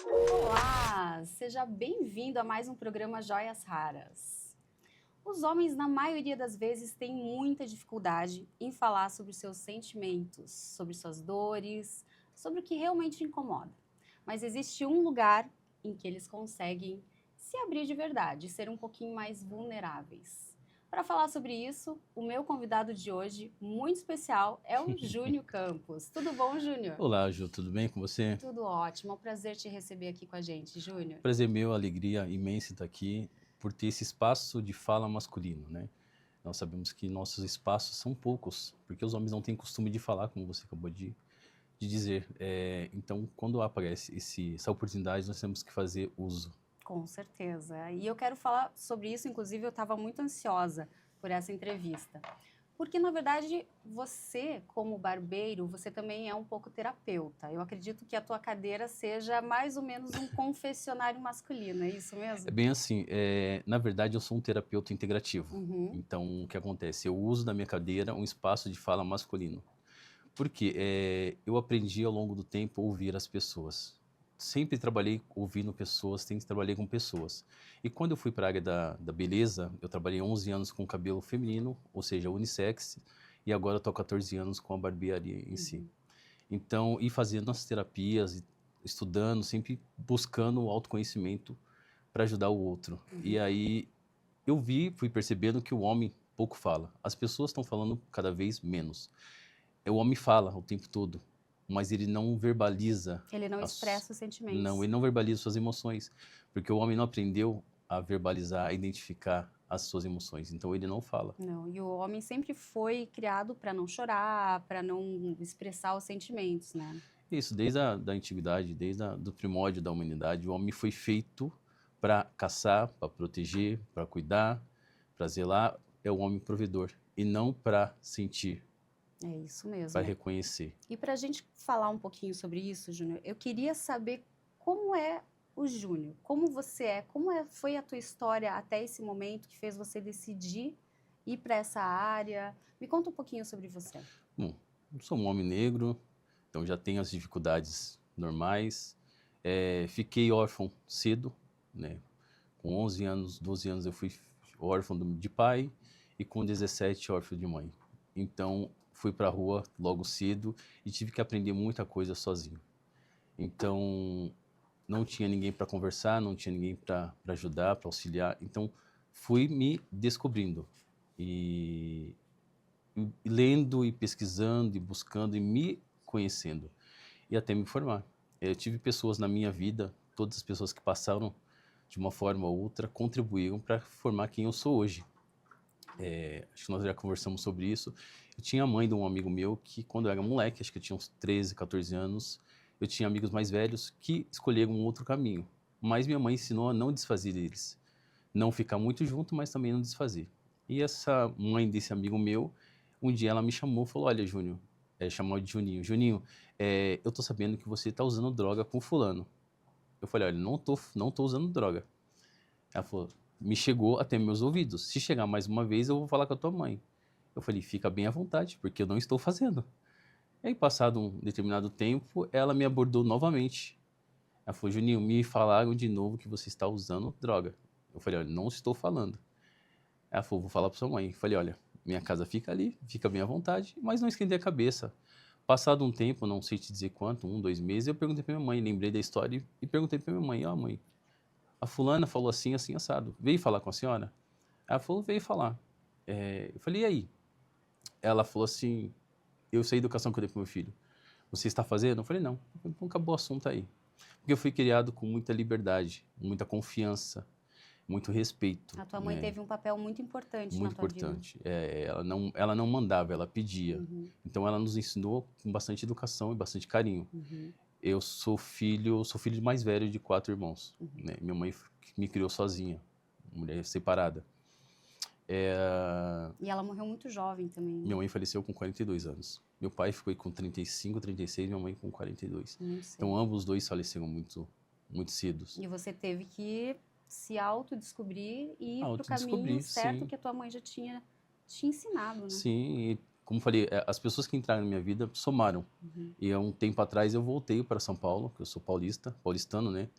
Olá, seja bem-vindo a mais um programa Joias Raras. Os homens, na maioria das vezes, têm muita dificuldade em falar sobre seus sentimentos, sobre suas dores, sobre o que realmente incomoda. Mas existe um lugar em que eles conseguem se abrir de verdade, ser um pouquinho mais vulneráveis. Para falar sobre isso, o meu convidado de hoje, muito especial, é o Júnior Campos. Tudo bom, Júnior? Olá, Ju, tudo bem com você? Tudo ótimo, é um prazer te receber aqui com a gente, Júnior. Prazer meu, alegria imensa estar aqui por ter esse espaço de fala masculino, né? Nós sabemos que nossos espaços são poucos, porque os homens não têm costume de falar, como você acabou de dizer. Então, quando aparece essa oportunidade, nós temos que fazer uso. Com certeza. E eu quero falar sobre isso, inclusive eu estava muito ansiosa por essa entrevista. Porque, na verdade, você, como barbeiro, você também é um pouco terapeuta. Eu acredito que a tua cadeira seja mais ou menos um confessionário masculino, é isso É mesmo? bem assim, na verdade eu sou um terapeuta integrativo. Uhum. Então, o que acontece? Eu uso da minha cadeira um espaço de fala masculino. Por quê? Eu aprendi ao longo do tempo a ouvir as pessoas. Sempre trabalhei ouvindo pessoas, sempre trabalhei com pessoas. E quando eu fui para a área da beleza, eu trabalhei 11 anos com cabelo feminino, ou seja, unissex, e agora estou 14 anos com a barbearia em si. Uhum. Então, e fazendo as terapias, estudando, sempre buscando o autoconhecimento para ajudar o outro. E aí fui percebendo que o homem pouco fala. As pessoas estão falando cada vez menos. O homem fala o tempo todo, mas ele não verbaliza. Ele não as- expressa os sentimentos. Não, ele não verbaliza suas emoções, porque o homem não aprendeu a verbalizar, a identificar as suas emoções. Então ele não fala. Não, e o homem sempre foi criado para não chorar, para não expressar os sentimentos, né? Isso, desde a da antiguidade, do primórdio da humanidade, o homem foi feito para caçar, para proteger, para cuidar, para zelar. É o homem provedor e não para sentir, É isso para mesmo. reconhecer. E para a gente falar um pouquinho sobre isso, Júnior, eu queria saber como é o Júnior, como você é, foi a tua história até esse momento que fez você decidir ir para essa área. Me conta um pouquinho sobre você. Bom, eu sou um homem negro, então já tenho as dificuldades normais. Fiquei órfão cedo, né? Com 11 anos, 12 anos eu fui órfão de pai e com 17 órfão de mãe. Então fui para a rua logo cedo e tive que aprender muita coisa sozinho. Então não tinha ninguém para conversar, não tinha ninguém para ajudar, para auxiliar. Então fui me descobrindo e lendo e pesquisando e buscando e me conhecendo e até me formar. Eu tive pessoas na minha vida, todas as pessoas que passaram de uma forma ou outra contribuíram para formar quem eu sou hoje. Acho que nós já conversamos sobre isso. Eu tinha a mãe de um amigo meu que, quando eu era moleque, acho que eu tinha uns 13, 14 anos, eu tinha amigos mais velhos que escolheram um outro caminho. Mas minha mãe ensinou a não desfazer deles. Não ficar muito junto, mas também não desfazer. E essa mãe desse amigo meu, um dia ela me chamou e falou: Olha, Júnior, chamou de Juninho, Juninho, eu tô sabendo que você tá usando droga com fulano. Eu falei: Olha, não tô usando droga. Ela falou: Me chegou até meus ouvidos. Se chegar mais uma vez, eu vou falar com a tua mãe. Eu falei: Fica bem à vontade, porque eu não estou fazendo. E aí, passado um determinado tempo, ela me abordou novamente. Ela falou: Juninho, me falaram de novo que você está usando droga. Eu falei: Olha, não estou falando. Ela falou: Vou falar para sua mãe. Eu falei: Olha, minha casa fica ali, fica bem à vontade, mas não esquentei a cabeça. Passado um tempo, não sei te dizer quanto, 2 meses, eu perguntei para minha mãe, lembrei da história e perguntei para minha mãe: Ó, mãe, a fulana falou assim, assim, assado. Veio falar com a senhora? Ela falou: Veio falar. Eu falei: E aí? Ela falou assim: Eu sei a educação que eu dei para meu filho. Você está fazendo? Eu falei: Não. Então acabou o assunto aí. Porque eu fui criado com muita liberdade, muita confiança, muito respeito, A tua mãe né? teve um papel muito importante na Muito tua vida. importante. Ela não mandava, ela pedia. Uhum, Então ela nos ensinou com bastante educação e bastante carinho. uhum, Eu sou filho mais velho de 4 irmãos, né? Minha mãe me criou sozinha, mulher separada. E ela morreu muito jovem também, Minha né? mãe faleceu com 42 anos. Meu pai ficou com 35, 36, minha mãe com 42. Muito cedo. Então ambos dois faleceram muito, muito cedos. E você teve que se autodescobrir e ir para o caminho Autodescobri, certo sim. que a tua mãe já tinha te ensinado, né? Sim, e como eu falei, as pessoas que entraram na minha vida somaram. E há um tempo atrás eu voltei para São Paulo, que eu sou paulistano, né?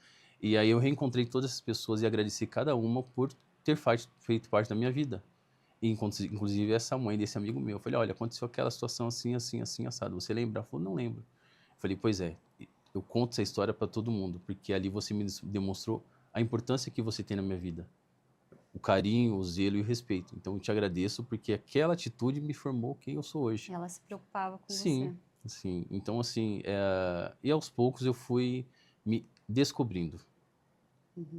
E aí eu reencontrei todas essas pessoas e agradeci cada uma por ter feito parte da minha vida. E inclusive essa mãe desse amigo meu. Eu falei, olha, aconteceu aquela situação assim, assim, assim, assado. Você lembra? Ela falou, não lembro. Eu falei, pois é, eu conto essa história para todo mundo, porque ali você me demonstrou a importância que você tem na minha vida. O carinho, o zelo e o respeito. Então eu te agradeço porque aquela atitude me formou quem eu sou hoje. Ela se preocupava com Sim, você. sim. Então assim, e aos poucos eu fui me descobrindo,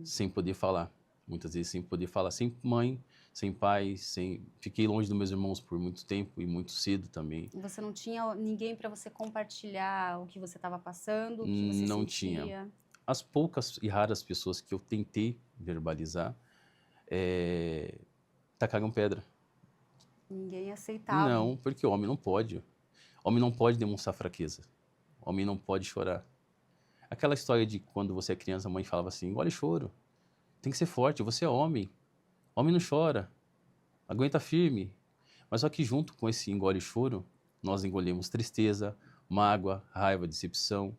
sem poder falar. Muitas vezes sem poder falar, sem mãe, sem pai, fiquei longe dos meus irmãos por muito tempo e muito cedo também. Você não tinha ninguém para você compartilhar o que você estava passando, o que você Não tinha. sentia. As poucas e raras pessoas que eu tentei verbalizar, tacaram pedra. Ninguém aceitava. Não, porque o homem não pode. O homem não pode demonstrar fraqueza. O homem não pode chorar. Aquela história de quando você é criança, a mãe falava assim, engole choro. Tem que ser forte, você é homem. Homem não chora. Aguenta firme. Mas só que junto com esse engole choro, nós engolemos tristeza, mágoa, raiva, decepção.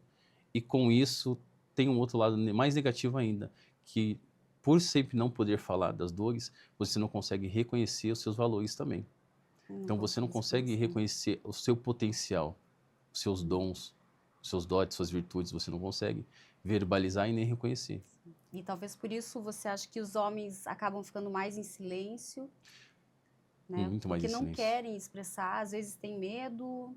E com isso tem um outro lado mais negativo ainda, que por sempre não poder falar das dores, você não consegue reconhecer os seus valores também. Então você não consegue reconhecer o seu potencial, os seus dons, os seus dotes, suas virtudes, você não consegue verbalizar e nem reconhecer. E talvez por isso você acha que os homens acabam ficando mais em silêncio, né? Muito mais Porque em não silêncio. querem expressar, às vezes têm medo.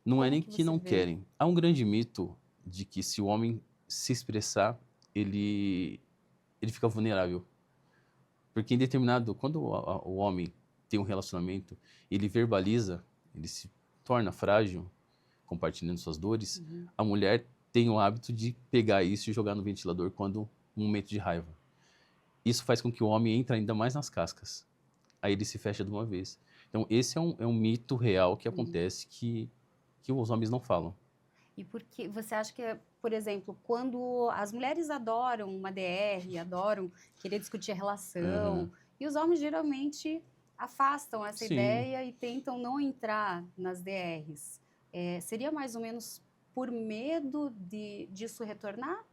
Não é Como nem que que você não vê? querem. Há um grande mito de que se o homem se expressar, ele fica vulnerável. Porque em determinado, quando o homem tem um relacionamento, ele verbaliza, ele se torna frágil, compartilhando suas dores, a mulher tem o hábito de pegar isso e jogar no ventilador quando um momento de raiva. Isso faz com que o homem entre ainda mais nas cascas. Aí ele se fecha de uma vez. Então esse é um mito real que acontece que os homens não falam. E porque você acha que, por exemplo, quando as mulheres adoram uma DR, adoram querer discutir a relação, Aham. e os homens geralmente afastam essa Sim, ideia e tentam não entrar nas DRs. Seria mais ou menos por medo disso retornar?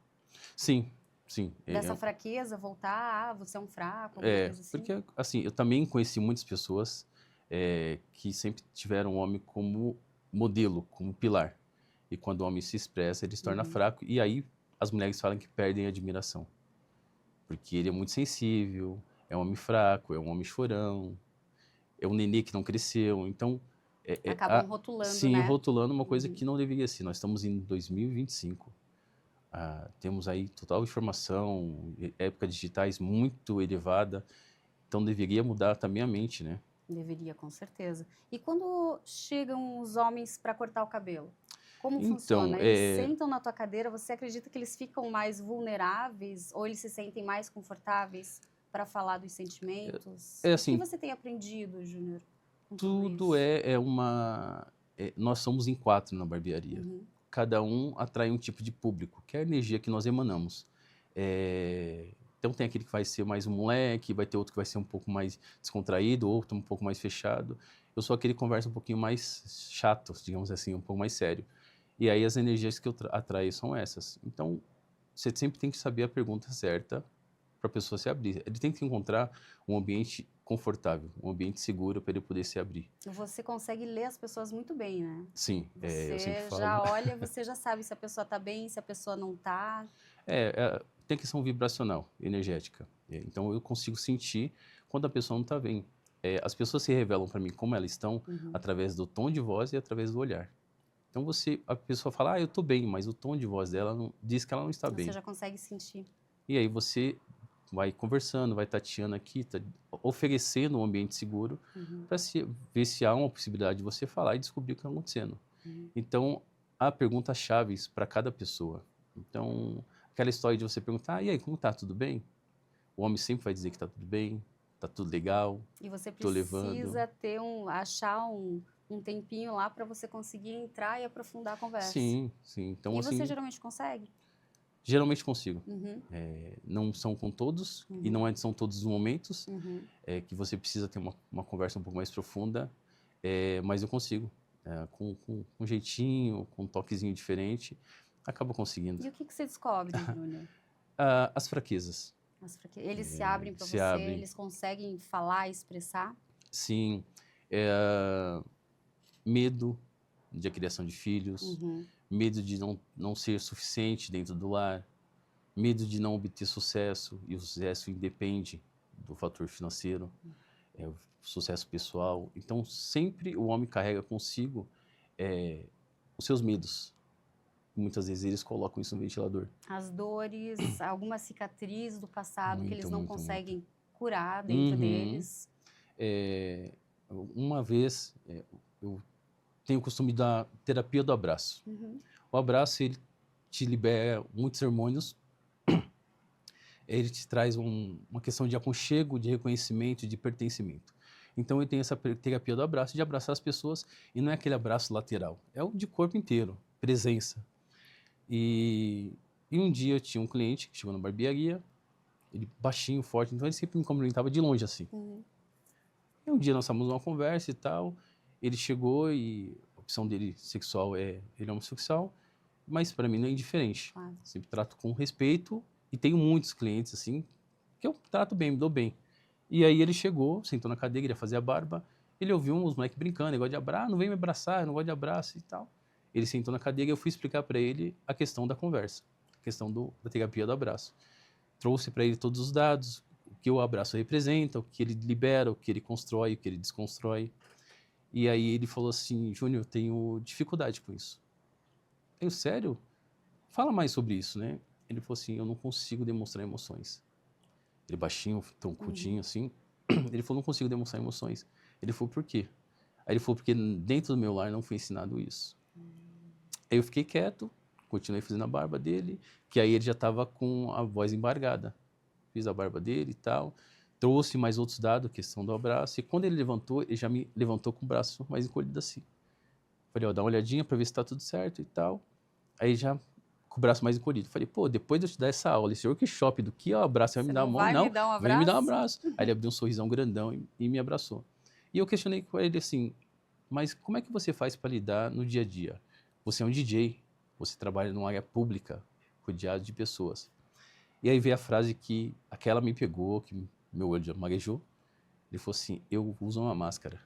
sim, sim. Dessa fraqueza voltar, você é um fraco, alguma coisa assim? Porque assim, eu também conheci muitas pessoas que sempre tiveram o homem como modelo, como pilar. E quando o homem se expressa, ele se torna fraco. E aí as mulheres falam que perdem a admiração. Porque ele é muito sensível, é um homem fraco, é um homem chorão, é um nenê que não cresceu. Então, Acabam rotulando, sim, né? rotulando uma coisa que não deveria ser. Nós estamos em 2025. Temos aí total informação, época digitais muito elevada. Então, deveria mudar também a mente, né? Deveria, com certeza. E quando chegam os homens para cortar o cabelo? Como Então, funciona? Eles sentam na tua cadeira, você acredita que eles ficam mais vulneráveis ou eles se sentem mais confortáveis para falar dos sentimentos? O que assim, você tem aprendido, Júnior, com tudo tudo isso? nós somos em 4 na barbearia. Cada um atrai um tipo de público, que é a energia que nós emanamos. Então tem aquele que vai ser mais um moleque, vai ter outro que vai ser um pouco mais descontraído, outro um pouco mais fechado. Eu sou aquele que conversa um pouquinho mais chato, digamos assim, um pouco mais sério. E aí as energias que eu atraio são essas. Então, você sempre tem que saber a pergunta certa para a pessoa se abrir. Ele tem que encontrar um ambiente confortável, um ambiente seguro para ele poder se abrir. Você consegue ler as pessoas muito bem, né? Sim, eu sempre Você falo. já olha, você já sabe se a pessoa tá bem, se a pessoa não tá. Tem questão vibracional, energética. Então eu consigo sentir quando a pessoa não está bem. As pessoas se revelam para mim como elas estão através do tom de voz e através do olhar. Então a pessoa fala, eu estou bem, mas o tom de voz dela diz que ela não está Você bem. já consegue sentir. E aí você vai conversando, vai tateando aqui, oferecendo um ambiente seguro para ver se há uma possibilidade de você falar e descobrir o que está acontecendo. Então, há perguntas-chave para cada pessoa. Então, aquela história de você perguntar, e aí, como tá? Tudo bem? O homem sempre vai dizer que tá tudo bem, tá tudo legal, E você tô levando. precisa achar um tempinho lá para você conseguir entrar e aprofundar a conversa. Sim, sim. Então, E você assim, geralmente consegue? Geralmente consigo. Uhum, Não são com todos, e uhum, não são todos os momentos uhum. que você precisa ter uma conversa um pouco mais profunda, mas eu consigo. Com um jeitinho, com um toquezinho diferente, acabo conseguindo. E o que que você descobre, Júnior? As fraquezas Eles se abrem para se você, abrem, eles conseguem falar, expressar? sim. É, medo de a criação de filhos, Uhum, medo de não ser suficiente dentro do lar, medo de não obter sucesso, e o sucesso independe do fator financeiro, o sucesso pessoal. Então, sempre o homem carrega consigo é, os seus medos. Muitas vezes eles colocam isso no ventilador. as dores, alguma cicatriz do passado que eles Muito, não muito, muito. conseguem curar dentro Uhum. deles. É, uma vez, eu tenho o costume da terapia do abraço. Uhum, O abraço, ele te libera muitos hormônios, ele te traz uma questão de aconchego, de reconhecimento, de pertencimento. Então, eu tenho essa terapia do abraço, de abraçar as pessoas, e não é aquele abraço lateral, é o de corpo inteiro, presença. E um dia eu tinha um cliente que chegou na barbearia, ele baixinho, forte, então ele sempre me cumprimentava de longe assim. uhum, E um dia nós estávamos numa conversa e tal, ele chegou e a opção dele sexual ele é homossexual, mas para mim não é indiferente. claro. Sempre trato com respeito e tenho muitos clientes assim que eu trato bem, me dou bem. E aí ele chegou, sentou na cadeira, ia fazer a barba, ele ouviu uns moleques brincando, negócio de abraço, não vem me abraçar, eu não gosto de abraço e tal. Ele sentou na cadeira e eu fui explicar para ele a questão da conversa, a questão da terapia do abraço. Trouxe para ele todos os dados, o que o abraço representa, o que ele libera, o que ele constrói, o que ele desconstrói. E aí ele falou assim, Júnior, eu tenho dificuldade com isso. Eu, sério? Fala mais sobre isso, né? Ele falou assim, eu não consigo demonstrar emoções. Ele baixinho, Uhum. troncudinho assim. Ele falou, não consigo demonstrar emoções. Ele falou, por quê? Aí ele falou, porque dentro do meu lar não foi ensinado isso. Aí eu fiquei quieto, continuei fazendo a barba dele, que aí ele já estava com a voz embargada. Fiz a barba dele e tal, trouxe mais outros dados, questão do abraço, e quando ele levantou, ele já me levantou com o braço mais encolhido assim. Falei, ó, dá uma olhadinha para ver se tá tudo certo e tal. Aí já com o braço mais encolhido. Falei, pô, depois de eu te dar essa aula, esse workshop do que é o abraço, você vai Você me dar a não mão? vai me Não, dar um vem me dar um abraço? abraço. Aí ele abriu um sorrisão grandão e me abraçou. E eu questionei com ele assim, mas como é que você faz para lidar no dia a dia? Você é um DJ, você trabalha numa área pública, rodeado de pessoas. E aí veio a frase que aquela me pegou, que meu olho já marejou. Ele falou assim, eu uso uma máscara.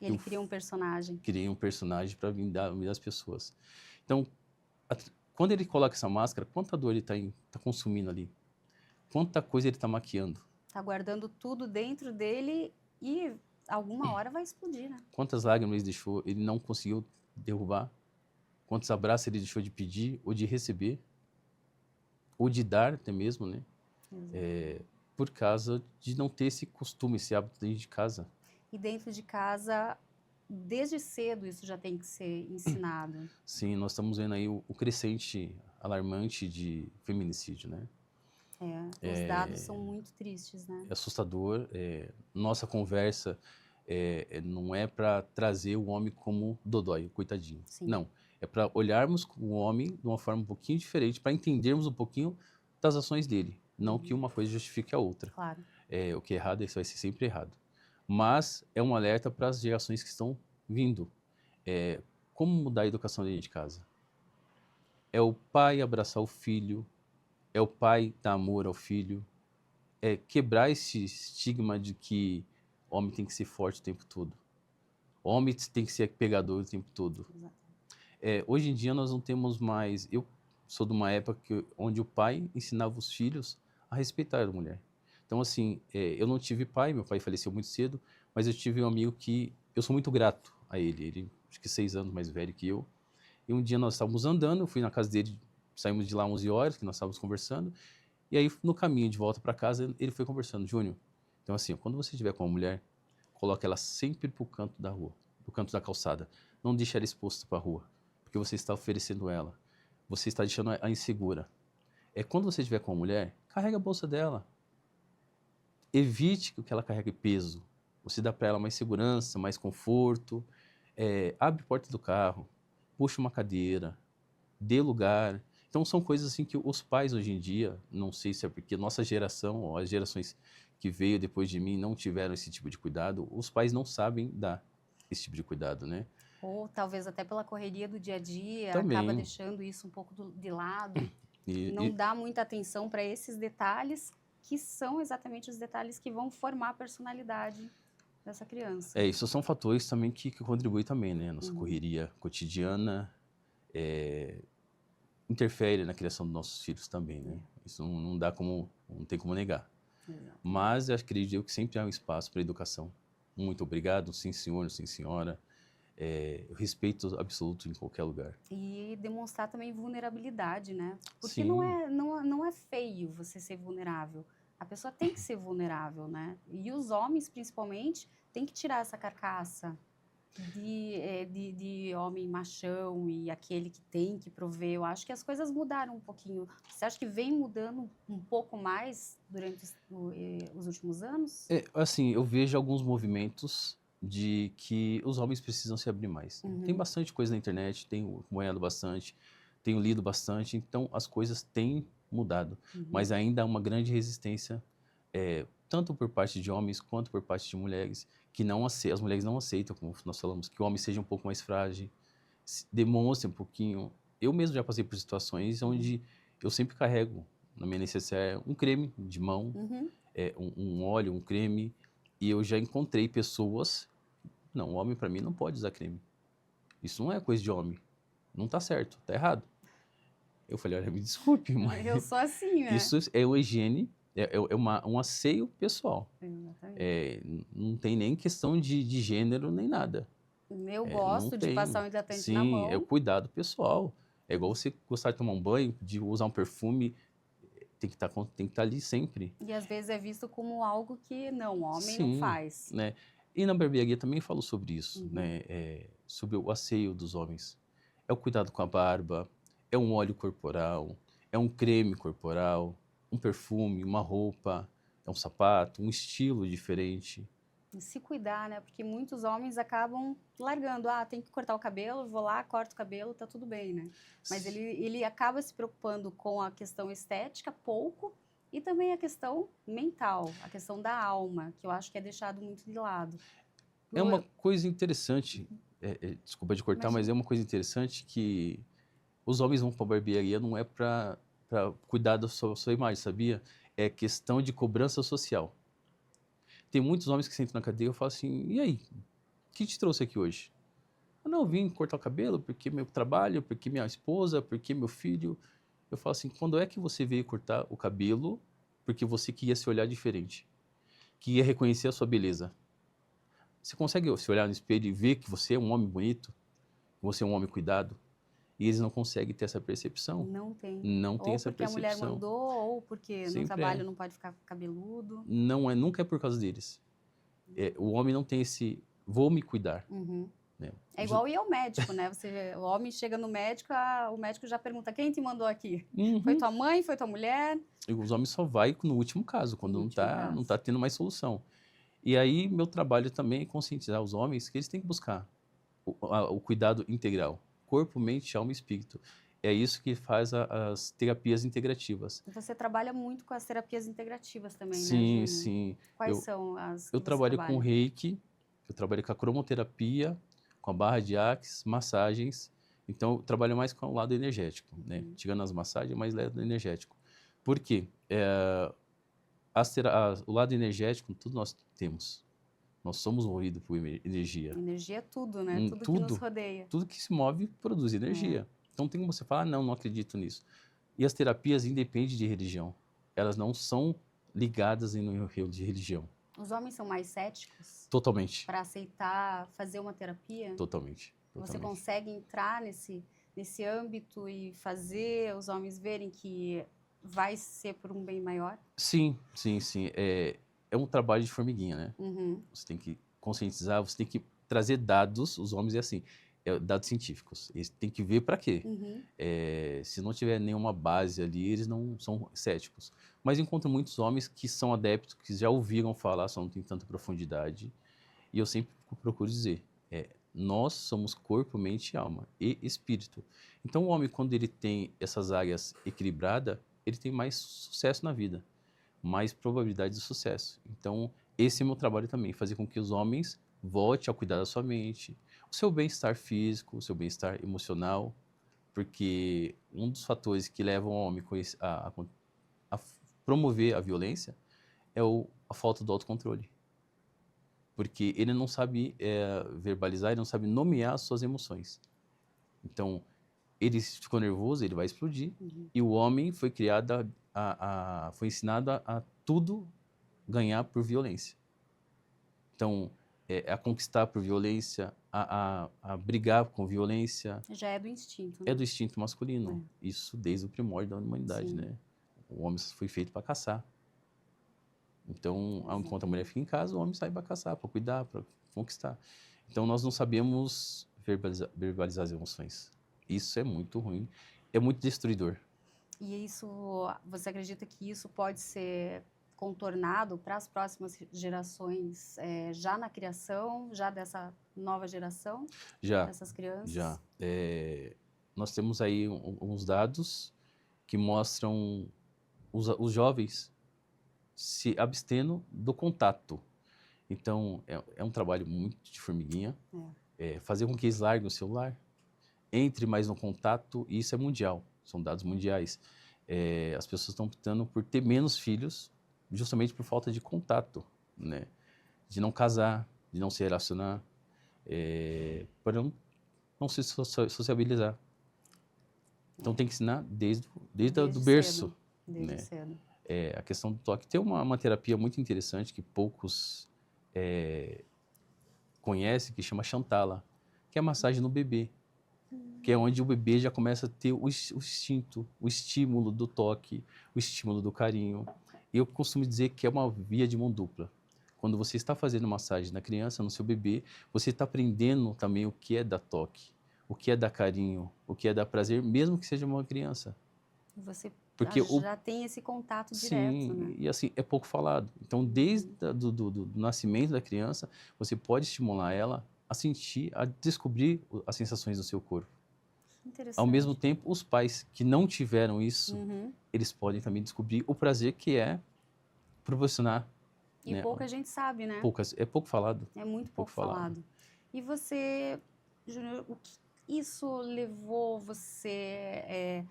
E ele Eu cria um personagem. criei um personagem para me dar as pessoas. Então, quando ele coloca essa máscara, quanta dor ele tá consumindo ali? Quanta coisa ele está maquiando? Tá guardando tudo dentro dele e alguma hora vai explodir, né? Quantas lágrimas ele deixou, ele não conseguiu derrubar? Quantos abraços ele deixou de pedir ou de receber? Ou de dar até mesmo, né? Exato. Por causa de não ter esse costume, esse hábito dentro de casa. E dentro de casa, desde cedo, isso já tem que ser ensinado. Sim, nós estamos vendo aí o crescente alarmante de feminicídio, né? Os dados são muito tristes, né? É assustador. Nossa conversa não é para trazer o homem como dodói, o coitadinho. Sim. Não, é para olharmos o homem de uma forma um pouquinho diferente, para entendermos um pouquinho das ações dele. Não que uma coisa justifique a outra. Claro. O que é errado, isso vai ser sempre errado. Mas é um alerta para as gerações que estão vindo. Como mudar a educação dentro de casa? É o pai abraçar o filho, é o pai dar amor ao filho, é quebrar esse estigma de que homem tem que ser forte o tempo todo. Homem tem que ser pegador o tempo todo. Exato. Hoje em dia nós não temos mais... Eu sou de uma época onde o pai ensinava os filhos a respeitar a mulher. Então, assim, eu não tive pai, meu pai faleceu muito cedo, mas eu tive um amigo que eu sou muito grato a ele. Ele, acho que 6 anos mais velho que eu. E um dia nós estávamos andando, eu fui na casa dele, saímos de lá 11 horas, que nós estávamos conversando, e aí no caminho de volta para casa, ele foi conversando, Júnior, então assim, quando você estiver com uma mulher, coloque ela sempre pro canto da rua, pro canto da calçada. Não deixe ela exposta para a rua, porque você está oferecendo ela, você está deixando a insegura. Quando você estiver com uma mulher, carrega a bolsa dela. Evite que ela carregue peso. Você dá para ela mais segurança, mais conforto. Abre a porta do carro, puxa uma cadeira, dê lugar. Então, são coisas assim que os pais hoje em dia, não sei se é porque nossa geração, ou as gerações que veio depois de mim não tiveram esse tipo de cuidado, os pais não sabem dar esse tipo de cuidado, né? Ou talvez até pela correria do dia a dia, acaba Também. deixando isso um pouco de lado, E, não dá muita atenção para esses detalhes, que são exatamente os detalhes que vão formar a personalidade dessa criança. isso são fatores também que contribuem também, né? Nossa Uhum. correria cotidiana interfere na criação dos nossos filhos também, né? Isso não dá como, não tem como negar. Exatamente. Mas eu acredito que sempre há um espaço para educação. Muito obrigado, sim senhor, sim senhora. Respeito absoluto em qualquer lugar. E demonstrar também vulnerabilidade, né? Porque Sim, não é feio você ser vulnerável. A pessoa tem que ser vulnerável, né? E os homens, principalmente, têm que tirar essa carcaça de homem machão e aquele que tem que prover. Eu acho que as coisas mudaram um pouquinho. Você acha que vem mudando um pouco mais durante os últimos anos? assim, eu vejo alguns movimentos de que os homens precisam se abrir mais. Tem Uhum, bastante coisa na internet, tenho acompanhado bastante, tenho lido bastante, então as coisas têm mudado. uhum. Mas ainda há uma grande resistência, tanto por parte de homens quanto por parte de mulheres, que não aceitam, as mulheres não aceitam, como nós falamos, que o homem seja um pouco mais frágil, demonstre um pouquinho. Eu mesmo já passei por situações onde eu sempre carrego na minha necessaire um creme de mão, Uhum. um óleo, um creme, e eu já encontrei pessoas, não, homem para mim não pode usar creme. Isso não é coisa de homem. Não tá certo, tá errado. Eu falei, olha, me desculpe, mas Eu sou assim, né? isso é uma higiene, um asseio pessoal. Exatamente. Não tem nem questão de gênero nem nada. Eu Não gosto de passar tem. um hidratante na Sim, é o mão. cuidado pessoal. É igual você gostar de tomar um banho, de usar um perfume, tem que estar ali sempre. E às vezes é visto como algo que não, homem não Sim, faz. né? E na barbearia também falo sobre isso, Uhum. né? Sobre o asseio dos homens. É o cuidado com a barba, é um óleo corporal, é um creme corporal, um perfume, uma roupa, é um sapato, um estilo diferente. E se cuidar, né? Porque muitos homens acabam largando. Ah, tem que cortar o cabelo, vou lá, corto o cabelo, tá tudo bem, né? Mas ele acaba se preocupando com a questão estética pouco e também a questão mental, a questão da alma, que eu acho que é deixado muito de lado. É uma coisa interessante, desculpa de cortar, mas Imagina. é uma coisa interessante que os homens vão para a barbearia não é para cuidar da sua imagem, sabia? É questão de cobrança social. Tem muitos homens que sentam na cadeia e falam assim, e aí, o que te trouxe aqui hoje? Eu não vim cortar o cabelo porque meu trabalho, porque minha esposa, porque meu filho. Eu falo assim, quando é que você veio cortar o cabelo porque você queria se olhar diferente? Queria reconhecer a sua beleza? Você consegue se olhar no espelho e ver que você é um homem bonito? Que você é um homem cuidado? E eles não conseguem ter essa percepção. Não tem. Não tem Ou essa porque a mulher percepção. mandou, ou porque no Sempre trabalho é. não pode ficar cabeludo. Não é, nunca é por causa deles. O homem não tem esse, vou me cuidar, Uhum. né? É igual ir ao médico, né? O homem chega no médico, o médico já pergunta: quem te mandou aqui? Foi Uhum. tua mãe? Foi tua mulher? E os homens só vai no último caso, quando No último não caso. tá tendo mais solução. E aí, meu trabalho também é conscientizar os homens que eles têm que buscar o cuidado integral. Corpo, mente, alma e espírito. É isso que faz as terapias integrativas. E você trabalha muito com as terapias integrativas também, né, Sim, Júnior? sim. Quais Eu, são as eu que você trabalho com trabalha? reiki, eu trabalho com a cromoterapia, com a barra de axis, massagens. Então, eu trabalho mais com o lado energético, né? Uhum. Tirando as massagens, mais lado energético. Por quê? O lado energético, tudo nós temos. Nós somos movidos por energia. Energia é tudo, né? Tudo que nos Tudo, rodeia. tudo que se move produz É. energia. Então tem como você falar, não, não acredito nisso. E as terapias independem de religião. Elas não são ligadas em nenhum de religião. Os homens são mais céticos Totalmente. para aceitar fazer uma terapia? Totalmente. Você Totalmente. consegue entrar nesse âmbito e fazer os homens verem que vai ser por um bem maior? Sim, sim, sim. É um trabalho de formiguinha, né? Uhum, Você tem que conscientizar, você tem que trazer dados, os homens é assim, dados científicos. Eles têm que ver para quê. uhum. Se não tiver nenhuma base ali, eles não são céticos. Mas encontro muitos homens que são adeptos, que já ouviram falar, só não tem tanta profundidade. E eu sempre procuro dizer, Nós somos corpo, mente e alma, e espírito. Então, o homem, quando ele tem essas áreas equilibradas, ele tem mais sucesso na vida, mais probabilidade de sucesso. Então, esse é o meu trabalho também, fazer com que os homens voltem a cuidar da sua mente, o seu bem-estar físico, o seu bem-estar emocional, porque um dos fatores que levam o homem a promover a violência é a falta do autocontrole. Porque ele não sabe verbalizar, ele não sabe nomear as suas emoções. Então, ele ficou nervoso, ele vai explodir. E o homem foi criado, foi ensinado a tudo ganhar por violência. Então, a conquistar por violência, a brigar com violência. Já é do instinto, né? É do instinto masculino. Isso desde o primórdio da humanidade, Sim. né? O homem foi feito para caçar. Então, enquanto a mulher fica em casa, o homem sai para caçar, para cuidar, para conquistar. Então, nós não sabemos verbalizar as emoções. Isso é muito ruim, é muito destruidor. E isso, você acredita que isso pode ser contornado para as próximas gerações, já na criação, já dessa nova geração, dessas crianças? Já. Nós temos aí uns dados que mostram os jovens se abstendo do contato. Então, é um trabalho muito de formiguinha. Fazer com que eles larguem o celular, entre mais no contato, e isso é mundial, são dados mundiais. As pessoas estão optando por ter menos filhos, justamente por falta de contato, né? De não casar, de não se relacionar, para não se sociabilizar. Então, tem que ensinar desde o berço. Desde cedo. A questão do toque. Tem uma terapia muito interessante que poucos conhecem, que chama Shantala, que é a massagem no bebê, que é onde o bebê já começa a ter o instinto, o estímulo do toque, o estímulo do carinho. E eu costumo dizer que é uma via de mão dupla. Quando você está fazendo massagem na criança, no seu bebê, você está aprendendo também o que é dar toque, o que é dar carinho, o que é dar prazer, mesmo que seja uma criança. Você Porque já tem esse contato direto, sim, né? e assim, é pouco falado. Então, desde do nascimento da criança, você pode estimular ela a sentir, a descobrir as sensações do seu corpo. Interessante. Ao mesmo tempo, os pais que não tiveram isso, eles podem também descobrir o prazer que é proporcionar. E né? pouca gente sabe, né? É pouco falado. É muito pouco falado. E você, Júnior, o que isso levou você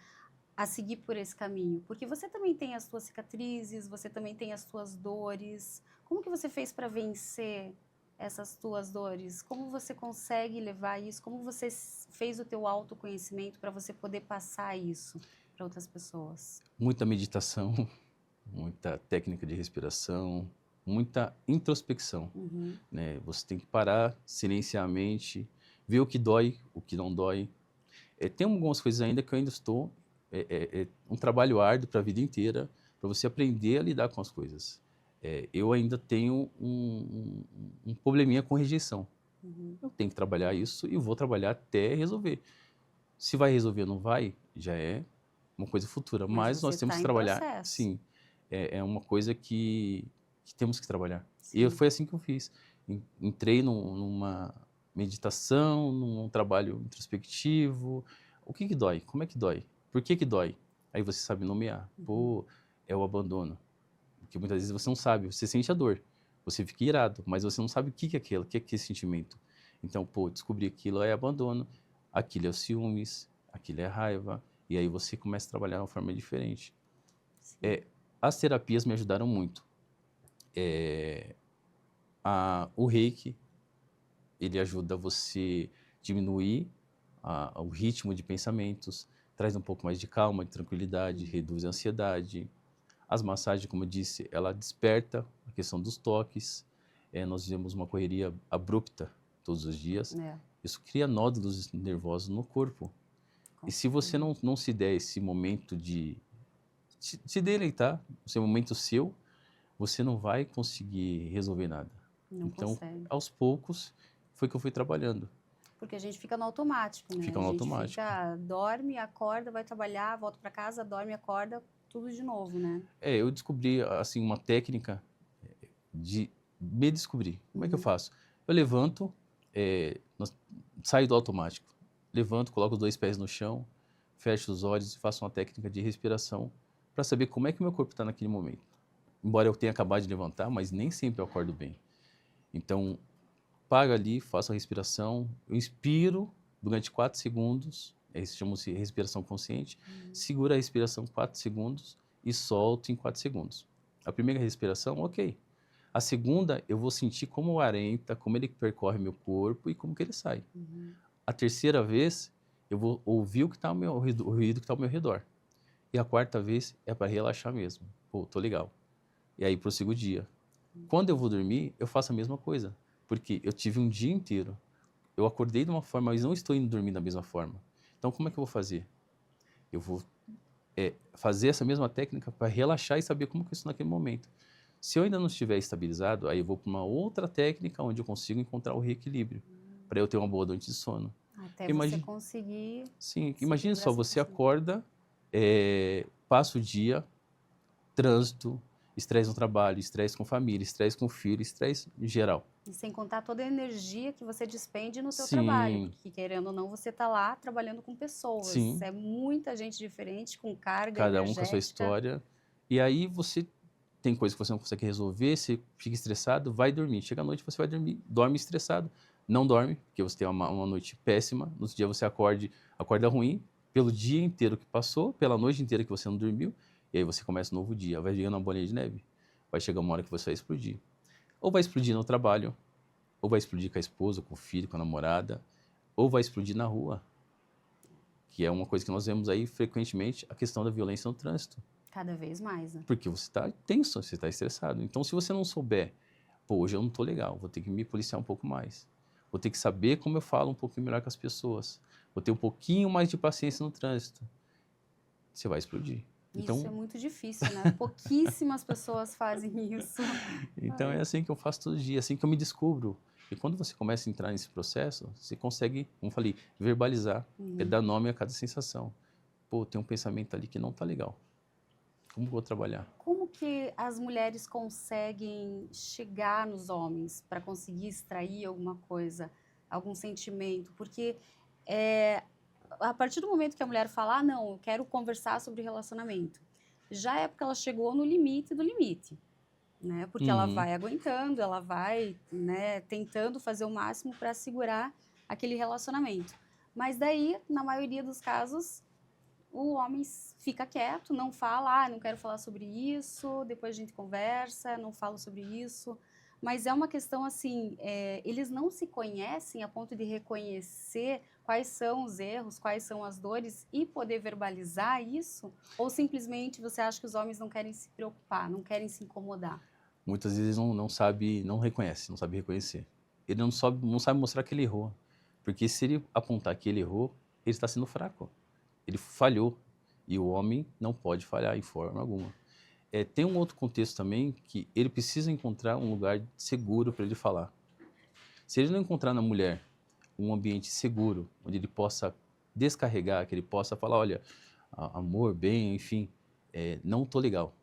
a seguir por esse caminho? Porque você também tem as suas cicatrizes, você também tem as suas dores. Como que você fez para vencer essas tuas dores? Como você consegue levar isso? Como você fez o teu autoconhecimento para você poder passar isso para outras pessoas? Muita meditação, muita técnica de respiração, muita introspecção. Né? Você tem que parar, silenciar a mente, ver o que dói, o que não dói. Tem algumas coisas ainda que eu ainda estou... um trabalho árduo para a vida inteira, para você aprender a lidar com as coisas. Eu ainda tenho um probleminha com rejeição. Eu tenho que trabalhar isso e vou trabalhar até resolver. Se vai resolver ou não vai, já é uma coisa futura. Mas nós temos que trabalhar. Processo. Sim, é uma coisa que temos que trabalhar. Sim. E foi assim que eu fiz. Entrei numa meditação, num trabalho introspectivo. O que dói? Como é que dói? Por que dói? Aí você sabe nomear. Pô, é o abandono. Porque muitas vezes você não sabe, você sente a dor. Você fica irado, mas você não sabe o que é aquilo, o que é aquele sentimento. Então, descobrir aquilo é abandono, aquilo é ciúmes, aquilo é raiva. E aí você começa a trabalhar de uma forma diferente. As terapias me ajudaram muito. O Reiki, ele ajuda você a diminuir o ritmo de pensamentos, traz um pouco mais de calma, de tranquilidade, reduz a ansiedade. As massagens, como eu disse, ela desperta a questão dos toques. Nós vivemos uma correria abrupta todos os dias. Isso cria nódulos nervosos no corpo. E se você não se der esse momento de se deleitar, esse momento seu, você não vai conseguir resolver nada. Então, aos poucos, foi que eu fui trabalhando. Porque a gente fica no automático, né? Fica no automático. Dorme, acorda, vai trabalhar, volta para casa, dorme, acorda, tudo de novo, né? Eu descobri, assim, uma técnica de me descobrir. Como é que eu faço? Eu levanto, saio do automático. Levanto, coloco os 2 pés no chão, fecho os olhos e faço uma técnica de respiração para saber como é que o meu corpo está naquele momento. Embora eu tenha acabado de levantar, mas nem sempre eu acordo bem. Então, paro ali, faço a respiração, eu inspiro durante 4 segundos, isso chama-se respiração consciente, seguro a respiração 4 segundos e solto em 4 segundos. A primeira respiração, ok. A segunda, eu vou sentir como o ar entra, como ele percorre meu corpo e como que ele sai. A terceira vez, eu vou ouvir o que tá o ruído que está ao meu redor. E a quarta vez é para relaxar mesmo. Pô, tô legal. E aí prossigo o dia. Quando eu vou dormir, eu faço a mesma coisa. Porque eu tive um dia inteiro. Eu acordei de uma forma, mas não estou indo dormir da mesma forma. Então, como é que eu vou fazer? Eu vou fazer essa mesma técnica para relaxar e saber como que eu estou naquele momento. Se eu ainda não estiver estabilizado, aí eu vou para uma outra técnica onde eu consigo encontrar o reequilíbrio, para eu ter uma boa noite de sono. Até você conseguir... Sim, imagine só, você 100%. acorda, passa o dia, trânsito, estresse no trabalho, estresse com família, estresse com filho, estresse em geral. E sem contar toda a energia que você despende no seu Sim. trabalho, porque querendo ou não, você está lá trabalhando com pessoas. Sim. É muita gente diferente, com carga Cada um energética. com a sua história. E aí você tem coisas que você não consegue resolver, você fica estressado, vai dormir. Chega à noite, você vai dormir, dorme estressado. Não dorme, porque você tem uma noite péssima. No outro dia você acorda ruim pelo dia inteiro que passou, pela noite inteira que você não dormiu. E aí você começa um novo dia. Vai chegando uma bolinha de neve. Vai chegar uma hora que você vai explodir. Ou vai explodir no trabalho, ou vai explodir com a esposa, com o filho, com a namorada, ou vai explodir na rua. Que é uma coisa que nós vemos aí frequentemente, a questão da violência no trânsito. Cada vez mais, né? Porque você está tenso, você está estressado. Então, se você não souber, pô, hoje eu não estou legal, vou ter que me policiar um pouco mais. Vou ter que saber como eu falo um pouquinho melhor com as pessoas. Vou ter um pouquinho mais de paciência no trânsito. Você vai explodir. Então, Isso é muito difícil, né? Pouquíssimas pessoas fazem isso. então é assim que eu faço todo dia, assim que eu me descubro. E quando você começa a entrar nesse processo, você consegue, como eu falei, verbalizar, dar nome a cada sensação. Pô, tem um pensamento ali que não está legal. Como eu vou trabalhar? Como que as mulheres conseguem chegar nos homens para conseguir extrair alguma coisa, algum sentimento? Porque a partir do momento que a mulher fala, ah, não, eu quero conversar sobre relacionamento, já é porque ela chegou no limite do limite, né? Porque ela vai aguentando, ela vai, né, tentando fazer o máximo para segurar aquele relacionamento. Mas daí, na maioria dos casos, o homem fica quieto, não fala, ah, não quero falar sobre isso, depois a gente conversa, não falo sobre isso. Mas é uma questão assim, eles não se conhecem a ponto de reconhecer quais são os erros, quais são as dores e poder verbalizar isso? Ou simplesmente você acha que os homens não querem se preocupar, não querem se incomodar? Muitas vezes não sabe, não reconhece, não sabe reconhecer. Ele não sabe mostrar que ele errou. Porque se ele apontar que ele errou, ele está sendo fraco. Ele falhou. E o homem não pode falhar em forma alguma. Tem um outro contexto também que ele precisa encontrar um lugar seguro para ele falar. Se ele não encontrar na mulher um ambiente seguro, onde ele possa descarregar, que ele possa falar, olha, amor, bem, enfim, não tô legal,